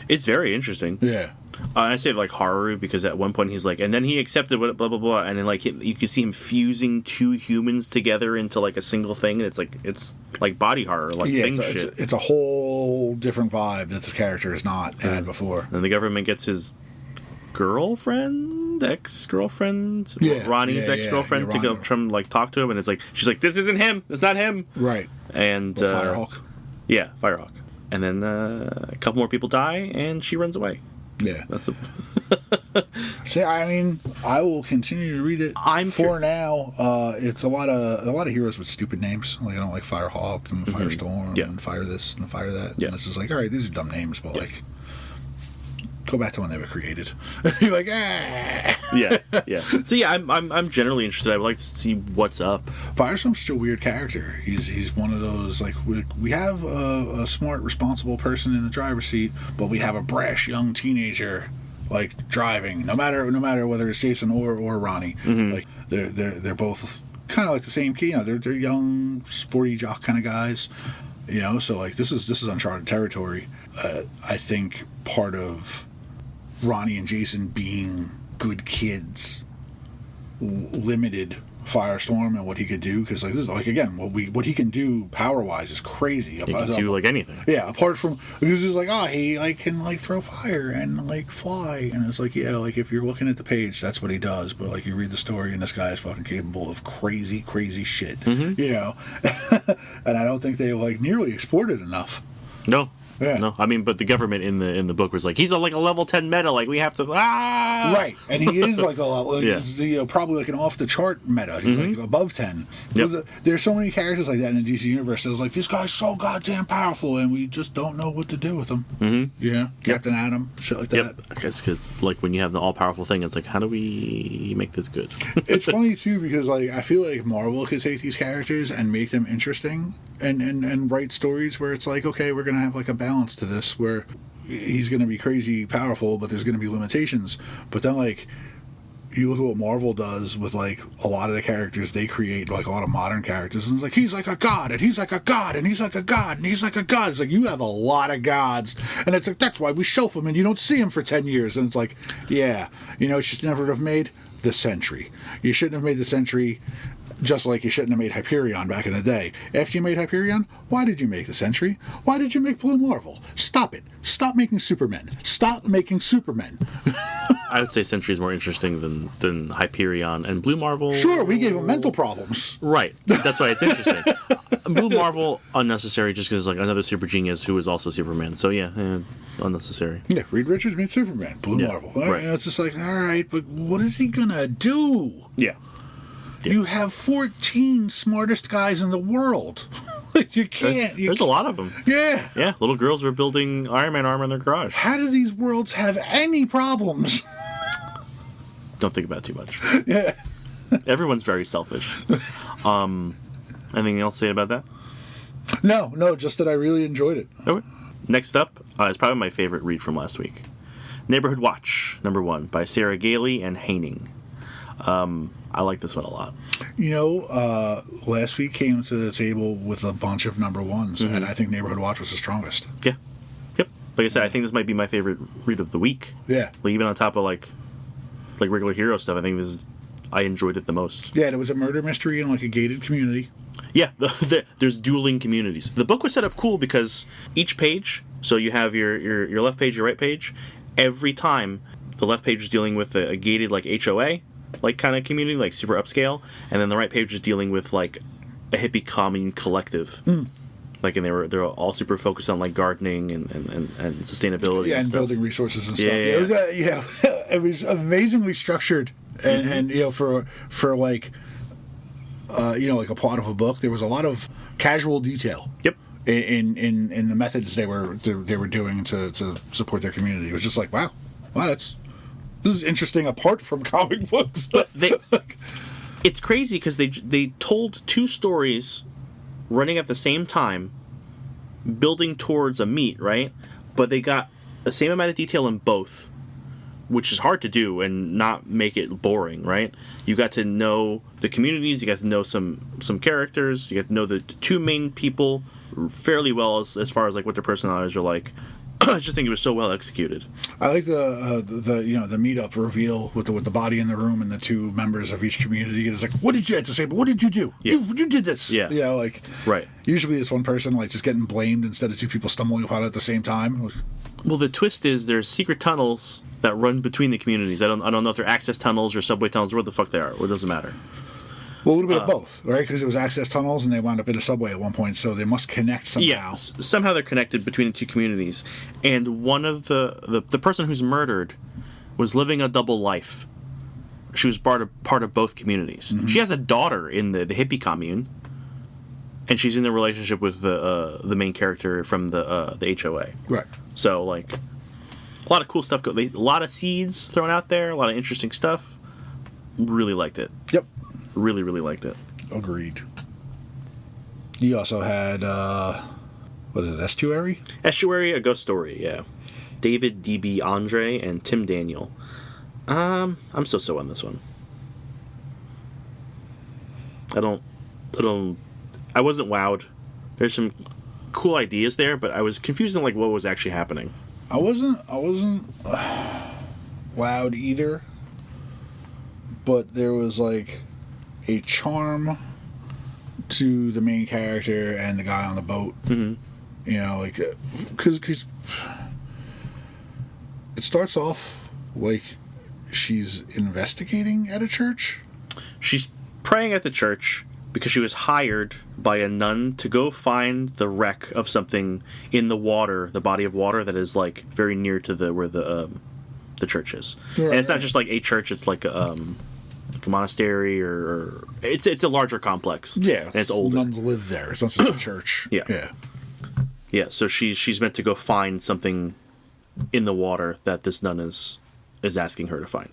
It's very interesting. Yeah. I say like Haru because at one point he's like, and then he accepted what blah blah blah, and then like you can see him fusing two humans together into like a single thing, and it's like body horror, like thing shit. It's a whole different vibe that this character has not had before. And the government gets his ex-girlfriend, Yeah, Ronnie's ex-girlfriend to go try and like talk to him, and it's like she's like, this isn't him, it's not him, right? And Firehawk. Yeah, Firehawk. And then a couple more people die, and she runs away. Yeah, that's a See, I mean, I will continue to read it. Now. It's a lot of heroes with stupid names. Like I don't like Firehawk and Firestorm and Fire this and Fire that. Yeah, and it's just like, all right, these are dumb names, but like, go back to when they were created. You're like, ah. yeah. So yeah, I'm generally interested. I would like to see what's up. Firestorm's such a weird character. He's one of those, like, we have a smart, responsible person in the driver's seat, but we have a brash young teenager like driving. No matter whether it's Jason or Ronnie, like they're both kind of like the same key. You know, they're young, sporty jock kind of guys. You know, so like this is uncharted territory. I think part of Ronnie and Jason being good kids limited Firestorm and what he could do, because like this is like, again, what he can do power wise is crazy. He can do like anything. Yeah, apart from because it's like, he like can like throw fire and like fly, and it's like, yeah, like if you're looking at the page, that's what he does. But like you read the story, and this guy is fucking capable of crazy shit. You know, and I don't think they like nearly explored it enough. No. Yeah. No, I mean, but the government in the book was like, he's like a level 10 meta, like we have to right, and he is like a level, like, he's, probably like an off the chart meta. He's like above 10. Yep. There's so many characters like that in the DC universe. It was like, this guy's so goddamn powerful, and we just don't know what to do with him. Yeah, Captain Atom, shit like that. Because like when you have the all powerful thing, it's like, how do we make this good? It's funny too, because like I feel like Marvel could take these characters and make them interesting and write stories where it's like, okay, we're gonna have like a balance to this where he's going to be crazy powerful, but there's going to be limitations. But then like you look at what Marvel does with like a lot of the characters they create, like a lot of modern characters, and it's like, he's like a god, and he's like a god, and he's like a god, and he's like a god. It's like, you have a lot of gods, and it's like, that's why we shelf him and you don't see him for 10 years. And it's like, yeah, you should never have made the Sentry. You shouldn't have made the Sentry, just like you shouldn't have made Hyperion back in the day. After you made Hyperion, why did you make the Sentry? Why did you make Blue Marvel? Stop it. Stop making Supermen. Stop making Supermen. I would say Sentry is more interesting than Hyperion and Blue Marvel. Sure, we gave him mental problems. Right. That's why it's interesting. Blue Marvel, unnecessary just because like another super genius who is also Superman. So yeah, unnecessary. Yeah, Reed Richards made Superman. Blue Marvel. Right. It's just like, all right, but what is he gonna do? Yeah. You have 14 smartest guys in the world. You can't. There's a lot of them. Yeah. Yeah, little girls were building Iron Man armor in their garage. How do these worlds have any problems? Don't think about it too much. Yeah. Everyone's very selfish. Anything else to say about that? No, just that I really enjoyed it. Okay. Next up is probably my favorite read from last week. Neighborhood Watch, #1, by Sarah Gailey and Haining. I like this one a lot. Last week came to the table with a bunch of #1s, and I think Neighborhood Watch was the strongest. Yeah. Yep. Like I said, I think this might be my favorite read of the week. Yeah. Like even on top of like regular hero stuff, I think I enjoyed it the most. Yeah, and it was a murder mystery in like a gated community. Yeah, there's dueling communities. The book was set up cool because each page, so you have your left page, your right page, every time the left page is dealing with a gated like HOA, like kind of community, like super upscale, and then the right page is dealing with like a hippie commune collective. Like, and they're all super focused on like gardening and sustainability. Yeah, and stuff. Building resources and stuff. Yeah. It was amazingly structured, and for like like a plot of a book, there was a lot of casual detail. Yep. In the methods they were doing to support their community. It was just like, wow, this is interesting apart from comic books. But it's crazy because they told two stories running at the same time, building towards a meet, right? But they got the same amount of detail in both, which is hard to do and not make it boring, right? You got to know the communities, you got to know some characters, you got to know the two main people fairly well as far as like what their personalities are like. I just think it was so well executed. I like the meetup reveal with the body in the room and the two members of each community. It's like, what did you have to say? But what did you do? Yeah. You did this. Yeah. You know, like, right. Usually it's one person like just getting blamed instead of two people stumbling upon it at the same time. Well, the twist is there's secret tunnels that run between the communities. I don't know if they're access tunnels or subway tunnels, what the fuck they are. It doesn't matter. Well, a little bit of both, right? Because it was access tunnels, and they wound up in a subway at one point, so they must connect somehow. Yeah, somehow they're connected between the two communities. And one of the person who's murdered was living a double life. She was part of both communities. Mm-hmm. She has a daughter in the hippie commune, and she's in a relationship with the main character from the HOA. Right. So, like, a lot of cool stuff. A lot of seeds thrown out there, a lot of interesting stuff. Really liked it. Yep. Really, really liked it. Agreed. You also had, what is it, Estuary? Estuary A Ghost Story, yeah. David D.B. Andre and Tim Daniel. I'm so on this one. I wasn't wowed. There's some cool ideas there, but I was confused on like what was actually happening. I wasn't wowed either, but there was like a charm to the main character and the guy on the boat. Mm-hmm. You know, like, because it starts off like she's investigating at a church. She's praying at the church because she was hired by a nun to go find the wreck of something in the water, the body of water that is like very near to where the church is. Right, and it's not just like a church; it's like a monastery, or it's a larger complex. Yeah, and it's older. Nuns live there. It's not just a church. Yeah. So she's meant to go find something in the water that this nun is asking her to find.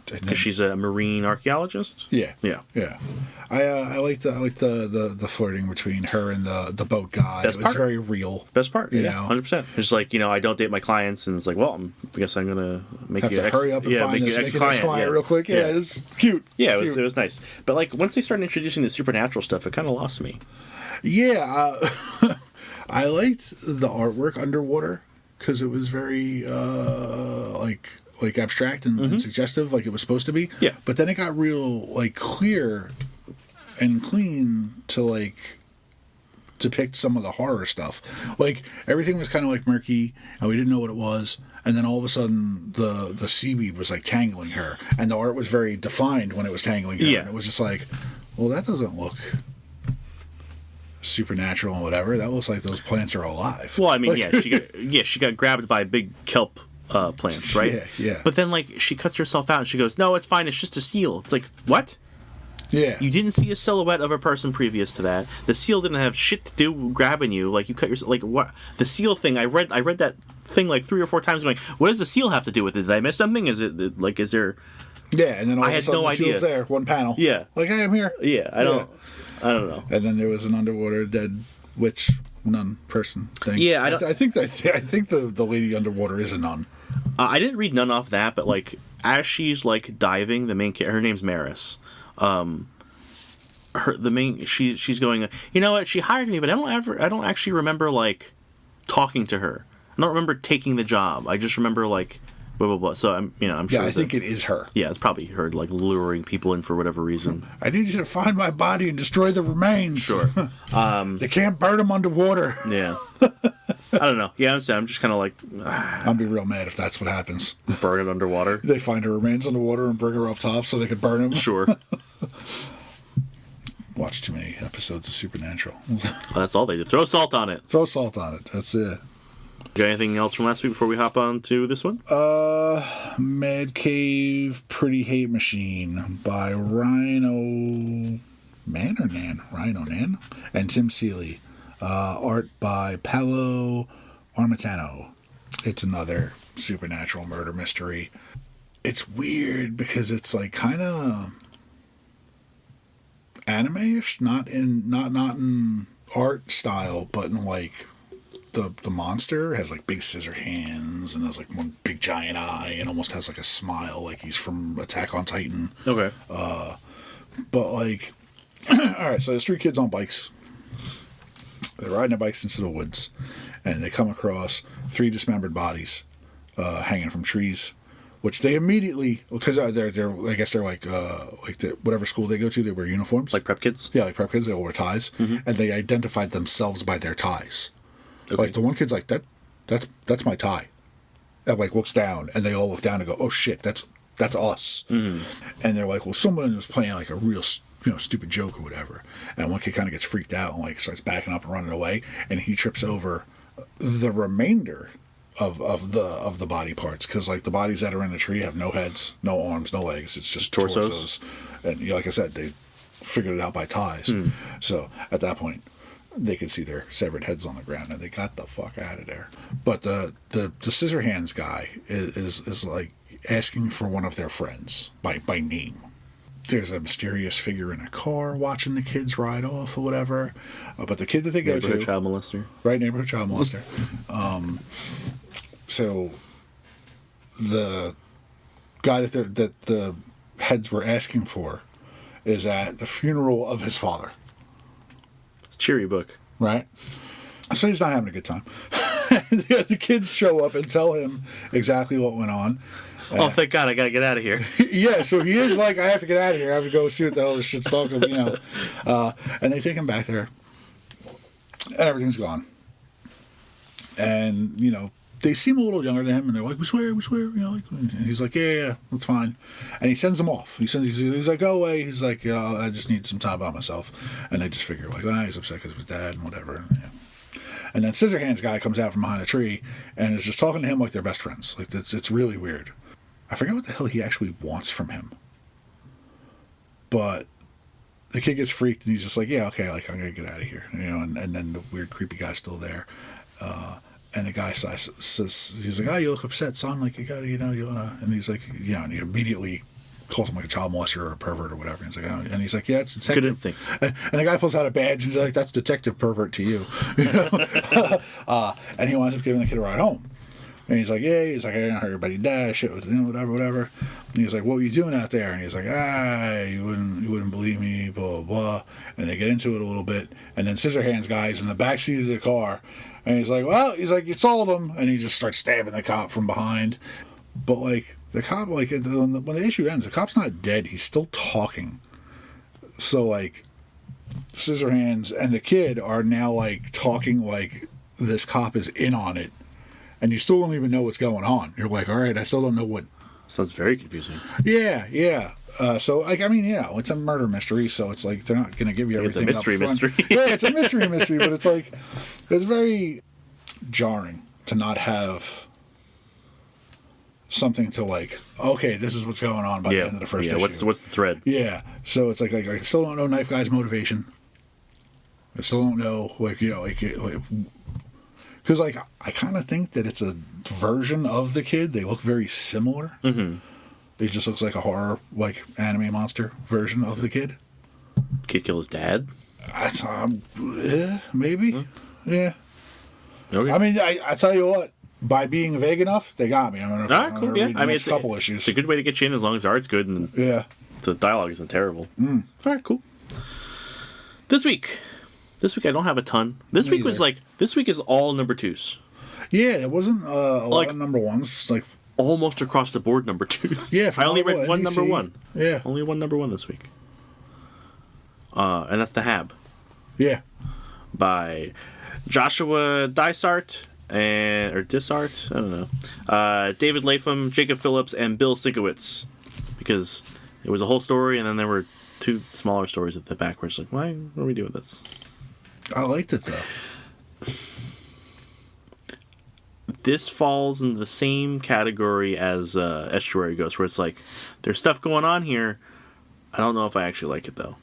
Because she's a marine archaeologist. Yeah. I like the flirting between her and the boat guy. Best it was part. very real. Best part. You know? 100%. It's like, I don't date my clients, and it's like, well, I guess I'm gonna make Have you to hurry up and find this ex-client real quick. Yeah, it's cute. Yeah, it was nice. But like once they started introducing the supernatural stuff, it kind of lost me. Yeah, I liked the artwork underwater because it was very like abstract and suggestive, like it was supposed to be. Yeah. But then it got real like clear and clean to like depict some of the horror stuff. Like everything was kind of like murky, and we didn't know what it was. And then all of a sudden, the seaweed was like tangling her, and the art was very defined when it was tangling her. Yeah. And it was just like, well, that doesn't look supernatural and whatever. That looks like those plants are alive. Well, I mean, she got grabbed by big kelp plants, right? Yeah. But then, like, she cuts herself out and she goes, "No, it's fine. It's just a seal." It's like, what? Yeah. You didn't see a silhouette of a person previous to that. The seal didn't have shit to do grabbing you. Like, you cut yourself. Like, what? The seal thing. I read that thing like 3 or 4 times. I'm like, what does the seal have to do with it? Did I miss something? Is it like, is there? Yeah, and then all I of a had sudden no the seal's idea. there, one panel. Yeah. Like, hey, I'm here. Yeah, I don't know. And then there was an underwater dead witch nun person thing. Yeah, I think the lady underwater is a nun. I didn't read none off that, but like as she's like diving, her name's Maris. She's going. You know what? She hired me, but I don't actually remember like talking to her. I don't remember taking the job. I just remember like blah blah blah. So I'm sure. Yeah, I think it is her. Yeah, it's probably her like luring people in for whatever reason. I need you to find my body and destroy the remains. Sure. They can't burn them underwater. Yeah. I don't know. Yeah, I'm just kind of like. I'd be real mad if that's what happens. Burn it underwater. They find her remains underwater and bring her up top so they could burn them. Sure. Watch too many episodes of Supernatural. That's all they did. Throw salt on it. Throw salt on it. That's it. Got anything else from last week before we hop on to this one? Mad Cave Pretty Hate Machine by Rhino Nan and Tim Seeley. Art by Paolo Armitano. It's another supernatural murder mystery. It's weird because it's like kind of anime-ish, not in art style, but in like the monster has like big scissor hands and has like one big giant eye and almost has like a smile like he's from Attack on Titan. Okay. But like, all right, so there's 3 kids on bikes. They're riding their bikes into the woods, and they come across 3 dismembered bodies hanging from trees, which they immediately, because they're I guess they're like whatever school they go to, they wear uniforms. Like prep kids? Yeah, like prep kids, they all wear ties, and they identified themselves by their ties. Okay. Like the one kid's like, that's my tie. And like looks down, and they all look down and go, oh shit, that's us. And they're like, well, someone was playing like a real stupid joke or whatever. And one kid kind of gets freaked out and like starts backing up and running away, and he trips over the remainder of the body parts, because like the bodies that are in the tree have no heads, no arms, no legs. It's just torsos. And like I said, they figured it out by ties. So at that point, they could see their severed heads on the ground, and they got the fuck out of there. But the scissor hands guy is like asking for one of their friends by name. There's a mysterious figure in a car watching the kids ride off or whatever. But the kid that they go to... Neighborhood child molester. Right, neighborhood child molester. So the guy that the heads were asking for is at the funeral of his father. Cheery book. Right? So he's not having a good time. The kids show up and tell him exactly what went on. Oh, thank God, I gotta get out of here. Yeah, so he is like, I have to get out of here. I have to go see what the hell this shit's talking about, and they take him back there, and everything's gone. And, they seem a little younger than him, and they're like, we swear, like, and he's like, yeah, that's fine. And he sends them off. He's like, go away. He's like, I just need some time by myself. And they just figure, like, he's upset because of his dad and whatever. And then Scissorhands guy comes out from behind a tree and is just talking to him like they're best friends. Like, it's really weird. I forget what the hell he actually wants from him. But the kid gets freaked, and he's just like, yeah, okay, like, I'm going to get out of here. And then the weird, creepy guy's still there. And the guy says, he's like, oh, you look upset, son. Like, you got to, you want to... And he's like, and he immediately calls him like a child molester or a pervert or whatever. And he's like, oh. And he's like, yeah, it's detective. Good instincts. And the guy pulls out a badge, and he's like, that's detective pervert to you. And he winds up giving the kid a ride home. And he's like, yeah, I didn't hurt everybody die, shit, whatever. And he's like, what were you doing out there? And he's like, you wouldn't believe me, blah, blah, blah. And they get into it a little bit. And then Scissorhands guy's in the backseat of the car. And he's like, you sold him. And he just starts stabbing the cop from behind. But, like, the cop, like, when the issue ends, the cop's not dead. He's still talking. So, like, Scissorhands and the kid are now, like, talking like this cop is in on it. And you still don't even know what's going on. You're like, all right, I still don't know what... Sounds very confusing. Yeah. So, like, I mean, it's a murder mystery, so it's like they're not going to give you everything It's a mystery. Yeah, it's a mystery, but it's like, it's very jarring to not have something to, like, okay, this is what's going on by the end of the first issue. What's the thread? Yeah, so it's like I still don't know Knife Guy's motivation. I still don't know, because, like, I kind of think that it's a version of the kid. They look very similar. Mm-hmm. He just looks like a horror, like, anime monster version of the kid. Kid kill his dad? Maybe. Mm. Yeah. Okay. I mean, I tell you what, by being vague enough, they got me. I'm gonna cool. Yeah. I mean, it's a couple issues. It's a good way to get you in as long as the art's good and the dialogue isn't terrible. Mm. All right, cool. This week I don't have a ton. This week is all number 2s. Yeah, it wasn't a lot of number 1s. Like, almost across the board number 2s. Yeah, I only read one NBC. number 1. Yeah, only one number 1 this week. And that's The Hab. Yeah, by Joshua Dysart or Dysart, I don't know. David Latham, Jacob Phillips, and Bill Sienkiewicz, because it was a whole story, and then there were 2 smaller stories at the back where it's like, why are we doing this? I liked it though. This falls in the same category as Estuary A Ghost, where it's like, there's stuff going on here. I don't know if I actually like it though.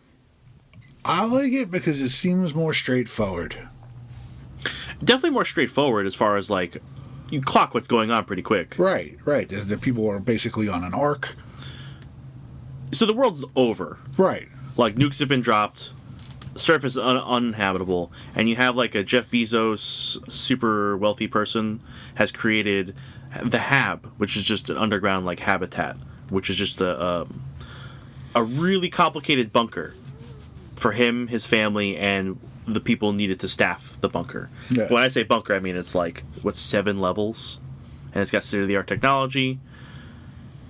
I like it because it seems more straightforward. Definitely more straightforward as far as, like, you clock what's going on pretty quick. Right. The people are basically on an arc. So the world's over. Right. Like, nukes have been dropped. surface uninhabitable, and you have like a Jeff Bezos, super wealthy person, has created the Hab, which is just an underground like habitat, which is just a really complicated bunker for him, his family, and the people needed to staff the bunker. Yeah. When I say bunker, I mean it's like 7 levels, and it's got state-of-the-art technology,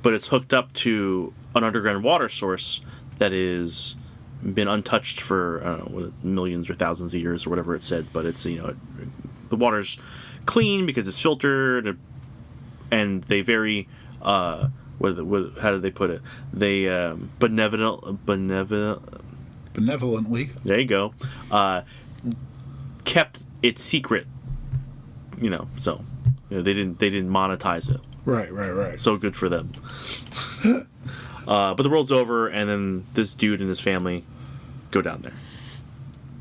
but it's hooked up to an underground water source that is been untouched for, I don't know, millions or thousands of years or whatever it said, but it's, the water's clean because it's filtered, and they very, how did they put it? They, benevolently. there you go, kept it secret, so, they didn't monetize it. Right. So good for them. But the world's over, and then this dude and his family go down there.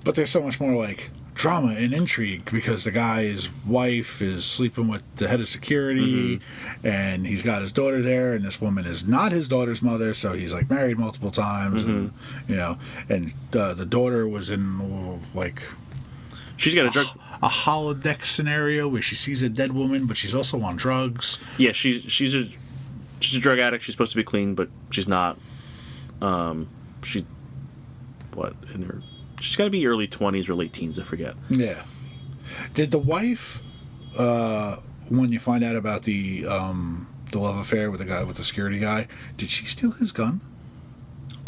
But there's so much more like drama and intrigue because the guy's wife is sleeping with the head of security, and he's got his daughter there, and this woman is not his daughter's mother, so he's like married multiple times, and and the daughter was in like She's got a holodeck scenario where she sees a dead woman, but she's also on drugs. Yeah, she's a drug addict. She's supposed to be clean, but she's not. She's she's got to be early 20s or late teens. I forget. Yeah. Did the wife, when you find out about the love affair with the guy, with the security guy, did she steal his gun?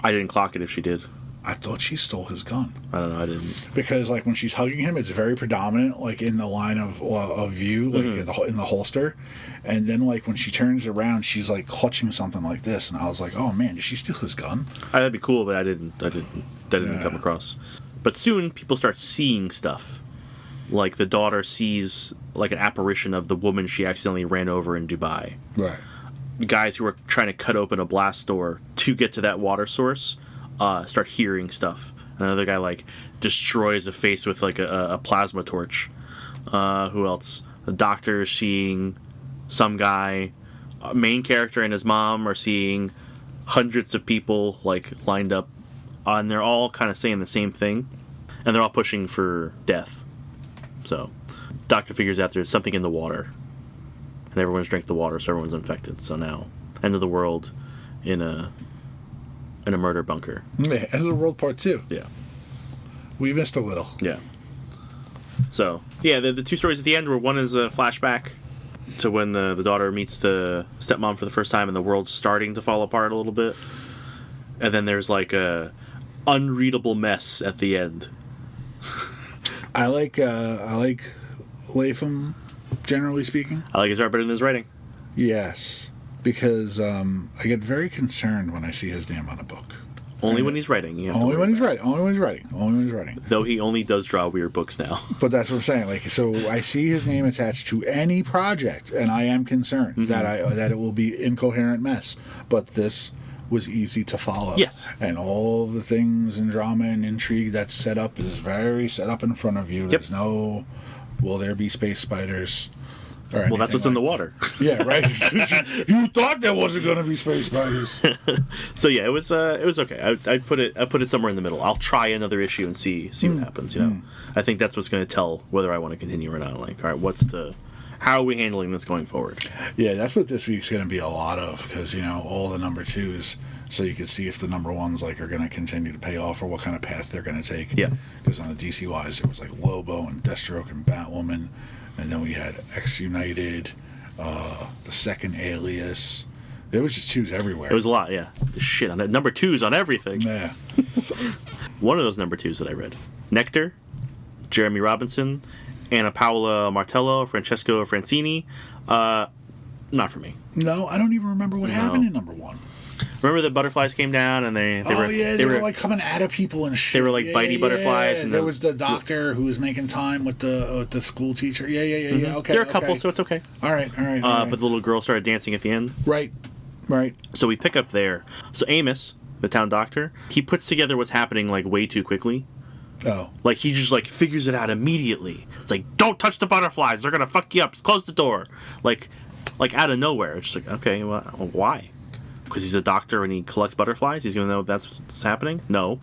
I didn't clock it if she did. I thought she stole his gun. I don't know. I didn't. Because like when she's hugging him, it's very predominant, like in the line of view, like in the holster, and then like when she turns around, she's like clutching something like this, and I was like, oh man, did she steal his gun? That'd be cool, but I didn't come across. But soon people start seeing stuff. Like the daughter sees like an apparition of the woman she accidentally ran over in Dubai. Right. Guys who are trying to cut open a blast door to get to that water source start hearing stuff. Another guy like destroys a face with like a plasma torch. Who else? The doctor is seeing some guy. Main character and his mom are seeing hundreds of people like lined up, and they're all kind of saying the same thing, and they're all pushing for death. So, doctor figures out there's something in the water, and everyone's drank the water, so everyone's infected. So now, end of the world in a murder bunker. Yeah, end of the world part 2. Yeah. We missed a little. Yeah. So, yeah, the two stories at the end were, one is a flashback to when the daughter meets the stepmom for the first time and the world's starting to fall apart a little bit. And then there's like a unreadable mess at the end. I like Latham, generally speaking. I like his art better than his writing. Yes, because I get very concerned when I see his name on a book. Only when he's writing. Only when he's writing. Though he only does draw weird books now. But that's what I'm saying. Like, so I see his name attached to any project, and I am concerned that it will be incoherent mess. But this was easy to follow. Yes. And all the things and drama and intrigue that's set up is very set up in front of you. Yep. There's no, will there be space spiders? Well, that's what's in the water. Yeah, right. You thought there wasn't going to be space spiders. So yeah, it was okay. I put it somewhere in the middle. I'll try another issue and see what happens. I think that's what's going to tell whether I want to continue or not. Like, all right, how are we handling this going forward? Yeah, that's what this week's going to be a lot of, because all the number 2s, so you can see if the number 1s like are going to continue to pay off or what kind of path they're going to take. Yeah. Because on the DC wise, it was like Lobo and Deathstroke and Batwoman. And then we had X United, the second Alias. There was just 2s everywhere. It was a lot, yeah. Shit, on number 2s on everything. Yeah. One of those number 2s that I read, Nectar, Jeremy Robinson, Anna Paola Martello, Francesco Francini. Not for me. No, I don't even remember what happened in number 1. Remember the butterflies came down and they were like coming at people and shit. They were like bitey butterflies. And there was the doctor who was making time with the school teacher. Yeah. Okay. There are a couple, so it's okay. All right. But the little girl started dancing at the end. Right. So we pick up there. So Amos, the town doctor, he puts together what's happening like way too quickly. Oh. Like he just like figures it out immediately. It's like, don't touch the butterflies. They're gonna fuck you up. Just close the door. Like out of nowhere. It's just like, okay, well, why? Because he's a doctor and he collects butterflies? He's going to know that's what's happening? No.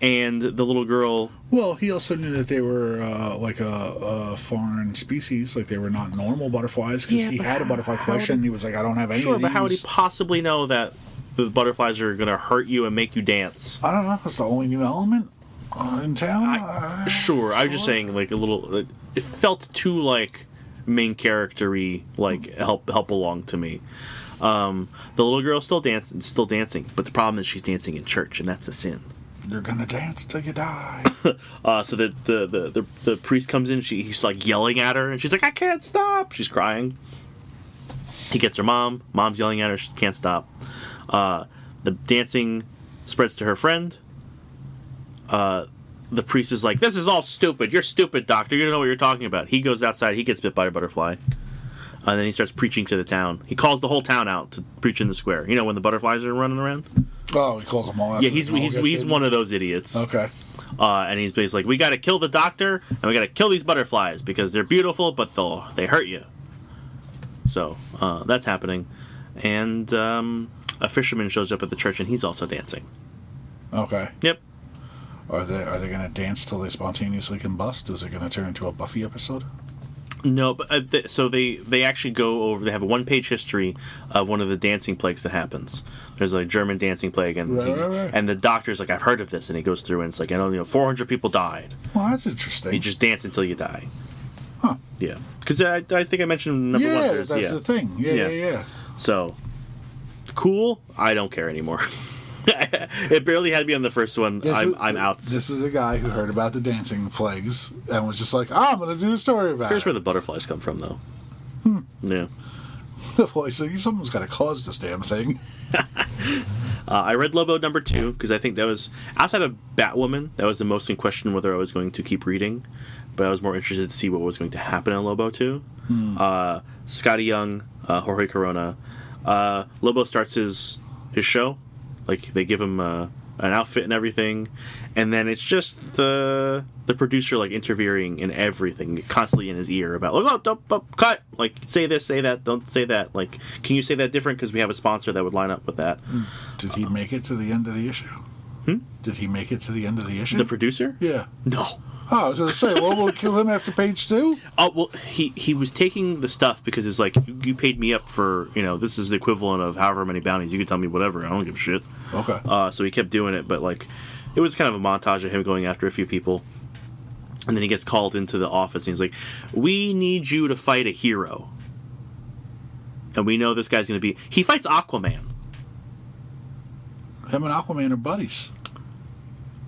And the little girl. Well, he also knew that they were like a foreign species, like they were not normal butterflies, because he had a butterfly collection. And he was like, I don't have any of these. But how would he possibly know that the butterflies are going to hurt you and make you dance? I don't know. That's the only new element in town. Sure. I'm just saying, like, a little. It felt too like main character-y, like help along to me. The little girl's still dancing, but the problem is she's dancing in church, and that's a sin. You're gonna dance till you die. So the priest comes in. He's like yelling at her, and she's like, "I can't stop." She's crying. He gets her mom. Mom's yelling at her. She can't stop. The dancing spreads to her friend. The priest is like, "This is all stupid. You're stupid, doctor. You don't know what you're talking about." He goes outside. He gets bit by a butterfly. And then he starts preaching to the town. He calls the whole town out to preach in the square. You know, when the butterflies are running around? Oh, he calls them all out. Yeah, he's one of those idiots. Okay. And he's basically like, we got to kill the doctor, and we got to kill these butterflies, because they're beautiful, but they hurt you. So, that's happening. And a fisherman shows up at the church, and he's also dancing. Okay. Yep. Are they going to dance till they spontaneously combust? Is it going to turn into a Buffy episode? No, but so they actually go over. They have a 1-page history of one of the dancing plagues that happens. There's a German dancing plague, and Right. and the doctor's like, I've heard of this, and he goes through and it's like, 400 people died. Well, that's interesting. You just dance until you die. Huh? Yeah, because I think I mentioned number one. Yeah, that's the thing. Yeah. So cool. I don't care anymore. It barely had me on the first one. I'm out. This is a guy who heard about the dancing plagues and was just like, I'm going to do a story about Here's it. where the butterflies come from, though. Yeah. Well, so someone's got to cause this damn thing. I read Lobo number 2 because I think that was, outside of Batwoman, that was the most in question whether I was going to keep reading. But I was more interested to see what was going to happen in Lobo 2. Scotty Young, Jorge Corona. Lobo starts his show. Like, they give him an outfit and everything, and then it's just the producer, like, interfering in everything, constantly in his ear about, like, oh, don't, cut! Like, say this, say that, don't say that. Like, can you say that different? Because we have a sponsor that would line up with that. Did he make it to the end of the issue? Did he make it to the end of the issue? The producer? Yeah. No. Oh, I was going to say, Lobo would kill him after page 2? Oh, well, he was taking the stuff because it's like, you paid me up for, this is the equivalent of however many bounties. You can tell me whatever. I don't give a shit. Okay. So he kept doing it, but, like, it was kind of a montage of him going after a few people. And then he gets called into the office, and he's like, we need you to fight a hero. And we know this guy's going to be... He fights Aquaman. Him and Aquaman are buddies.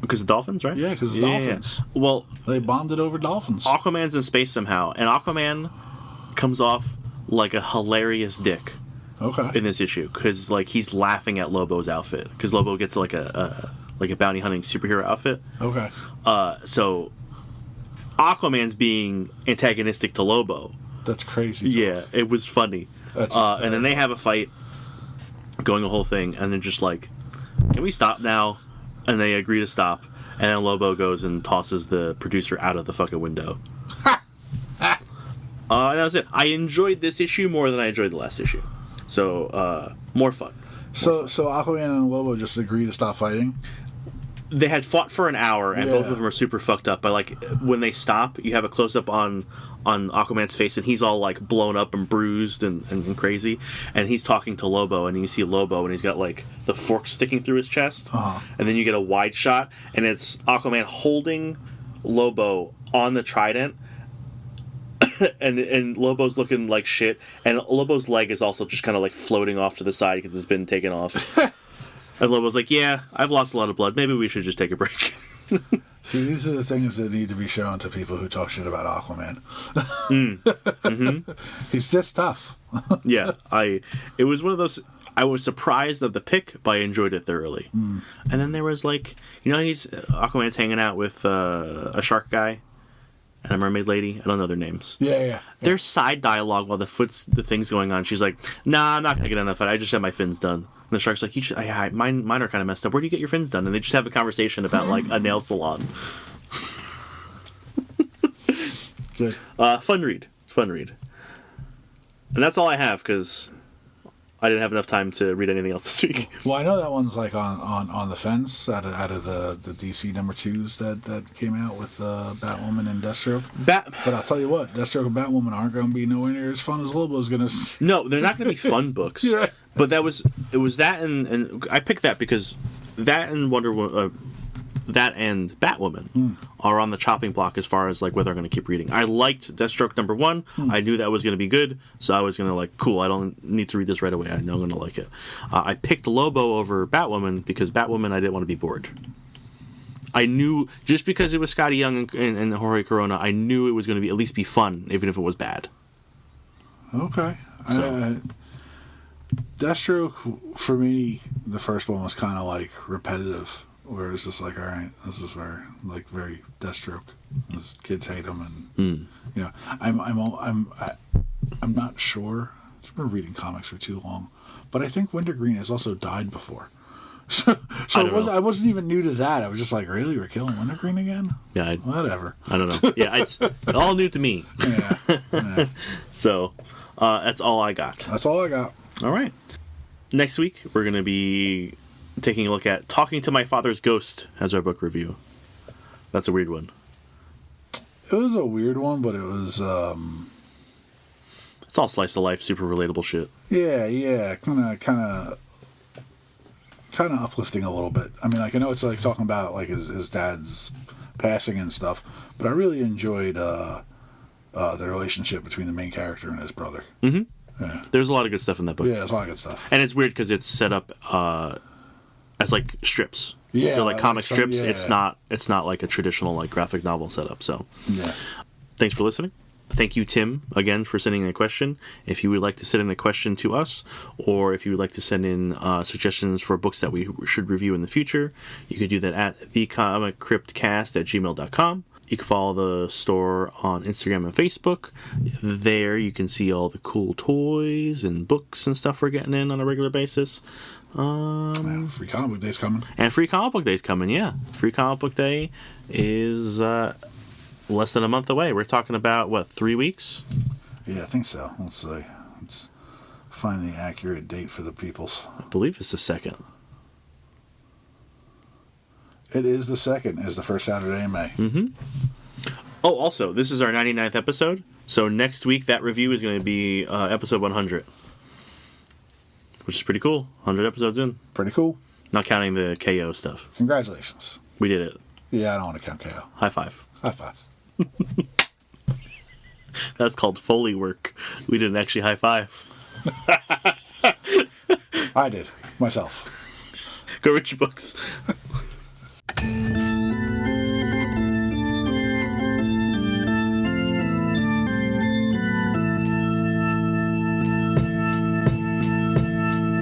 Because of dolphins, right? Yeah, because of dolphins. Yeah. Well... They bonded over dolphins. Aquaman's in space somehow, and Aquaman comes off like a hilarious dick. Okay. In this issue, because like he's laughing at Lobo's outfit, because Lobo gets like a bounty hunting superhero outfit. Okay. So Aquaman's being antagonistic to Lobo. That's crazy. Yeah, it was funny. That's and then they have a fight, going the whole thing, and they're just like, "Can we stop now?" And they agree to stop, and then Lobo goes and tosses the producer out of the fucking window. And that was it. I enjoyed this issue more than I enjoyed the last issue. So, more fun. So Aquaman and Lobo just agree to stop fighting? They had fought for an hour, and both of them are super fucked up. But, like, when they stop, you have a close-up on Aquaman's face, and he's all, like, blown up and bruised and crazy. And he's talking to Lobo, and you see Lobo, and he's got, like, the fork sticking through his chest. Uh-huh. And then you get a wide shot, and it's Aquaman holding Lobo on the trident, and Lobo's looking like shit, and Lobo's leg is also just kind of like floating off to the side because it's been taken off. And Lobo's like, yeah, I've lost a lot of blood. Maybe we should just take a break. See, these are the things that need to be shown to people who talk shit about Aquaman. He's this tough. Yeah, it was one of those... I was surprised at the pick, but I enjoyed it thoroughly. And then there was like... Aquaman's hanging out with a shark guy and a mermaid lady. I don't know their names. Yeah. There's side dialogue while the thing's going on. She's like, nah, I'm not going to get in that fight. I just had my fins done. And the shark's like, mine are kind of messed up. Where do you get your fins done? And they just have a conversation about, like, a nail salon. Good. Fun read. And that's all I have, because I didn't have enough time to read anything else this week. Well, I know that one's like on the fence out of the DC number 2s that came out with Batwoman and Deathstroke. But I'll tell you what, Deathstroke and Batwoman aren't going to be nowhere near as fun as Lobo's going to. No, they're not going to be fun books. Yeah. But it was that and I picked that because that and that and Batwoman are on the chopping block as far as like whether I'm going to keep reading. I liked Deathstroke number 1. I knew that was going to be good, so I was going to like, cool, I don't need to read this right away. I know I'm going to like it. I picked Lobo over Batwoman because Batwoman I didn't want to be bored. I knew, just because it was Scotty Young and Jorge Corona, I knew it was going to at least be fun, even if it was bad. Okay. So. Deathstroke, for me, the first one was kind of like repetitive. Where it's just like, all right, this is where like very Deathstroke. Those kids hate him, and you know, I'm not sure. I've been reading comics for too long, but I think Wintergreen has also died before. So I wasn't even new to that. I was just like, really, we're killing Wintergreen again? Yeah, whatever. I don't know. Yeah, it's all new to me. Yeah. So that's all I got. That's all I got. All right. Next week we're gonna be taking a look at Talking to My Father's Ghost as our book review. That's a weird one. It was a weird one, but it was... It's all slice of life, super relatable shit. Yeah. Kind of uplifting a little bit. I mean, like, I know it's like talking about like his dad's passing and stuff, but I really enjoyed the relationship between the main character and his brother. Mm-hmm. Yeah. There's a lot of good stuff in that book. Yeah, there's a lot of good stuff. And it's weird because it's set up as like strips. Yeah, they're like comic strips. Yeah. It's not like a traditional like graphic novel setup. So yeah. Thanks for listening. Thank you, Tim, again for sending in a question. If you would like to send in a question to us, or if you would like to send in suggestions for books that we should review in the future, you can do that at thecomiccryptcast@gmail.com. You can follow the store on Instagram and Facebook. There you can see all the cool toys and books and stuff we're getting in on a regular basis. Free Comic Book Day's coming. And Free Comic Book Day's coming, yeah. Free Comic Book Day is less than a month away. We're talking about, 3 weeks? Yeah, I think so. Let's see. Let's find the accurate date for the peoples. I believe it's the 2nd. It is the 2nd. It's the first Saturday in May. Mm-hmm. Oh, also, this is our 99th episode. So next week, that review is going to be episode 100. Which is pretty cool. 100 episodes in. Pretty cool. Not counting the KO stuff. Congratulations. We did it. Yeah, I don't want to count KO. High five. High five. That's called Foley work. We didn't actually high five. I did. Myself. Go read your books.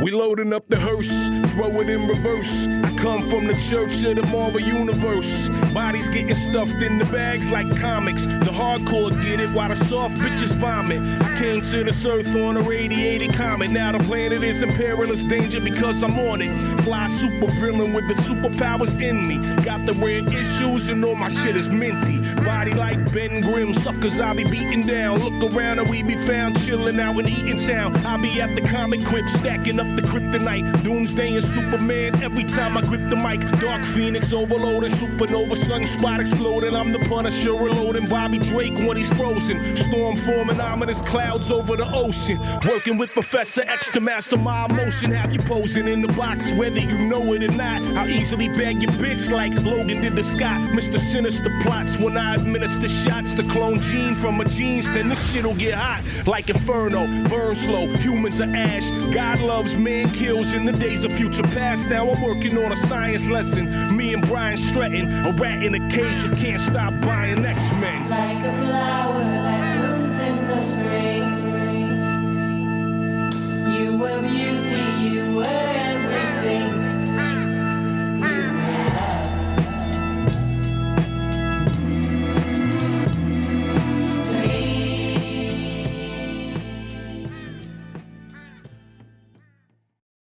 We loading up the hearse, throw it in reverse. I come from the church of the Marvel Universe. Bodies getting stuffed in the bags like comics. The hardcore get it while the soft bitches vomit. I came to this earth on a radiated comet. Now the planet is in perilous danger because I'm on it. Fly super villain with the superpowers in me. Got the red issues and all my shit is minty. Body like Ben Grimm, suckers I be beating down. Look around and we be found chilling out in Eatontown. I be at the comic crypt stacking up the kryptonite. Doomsday and Superman every time I grip the mic. Dark Phoenix overloading, supernova, sunspot exploding. I'm the Punisher reloading Bobby Drake when he's frozen. Storm forming ominous clouds over the ocean. Working with Professor X to master my emotion. Have you posing in the box whether you know it or not. I'll easily bag your bitch like Logan did to Scott. Mr. Sinister plots when I administer shots to clone Gene from my genes. Then this shit'll get hot like Inferno. Burn slow, humans are ash. God loves man kills in the days of future past. Now I'm working on a science lesson. Me and Brian Stratton, a rat in a cage who can't stop buying X-Men. Like a flower that blooms in the spring.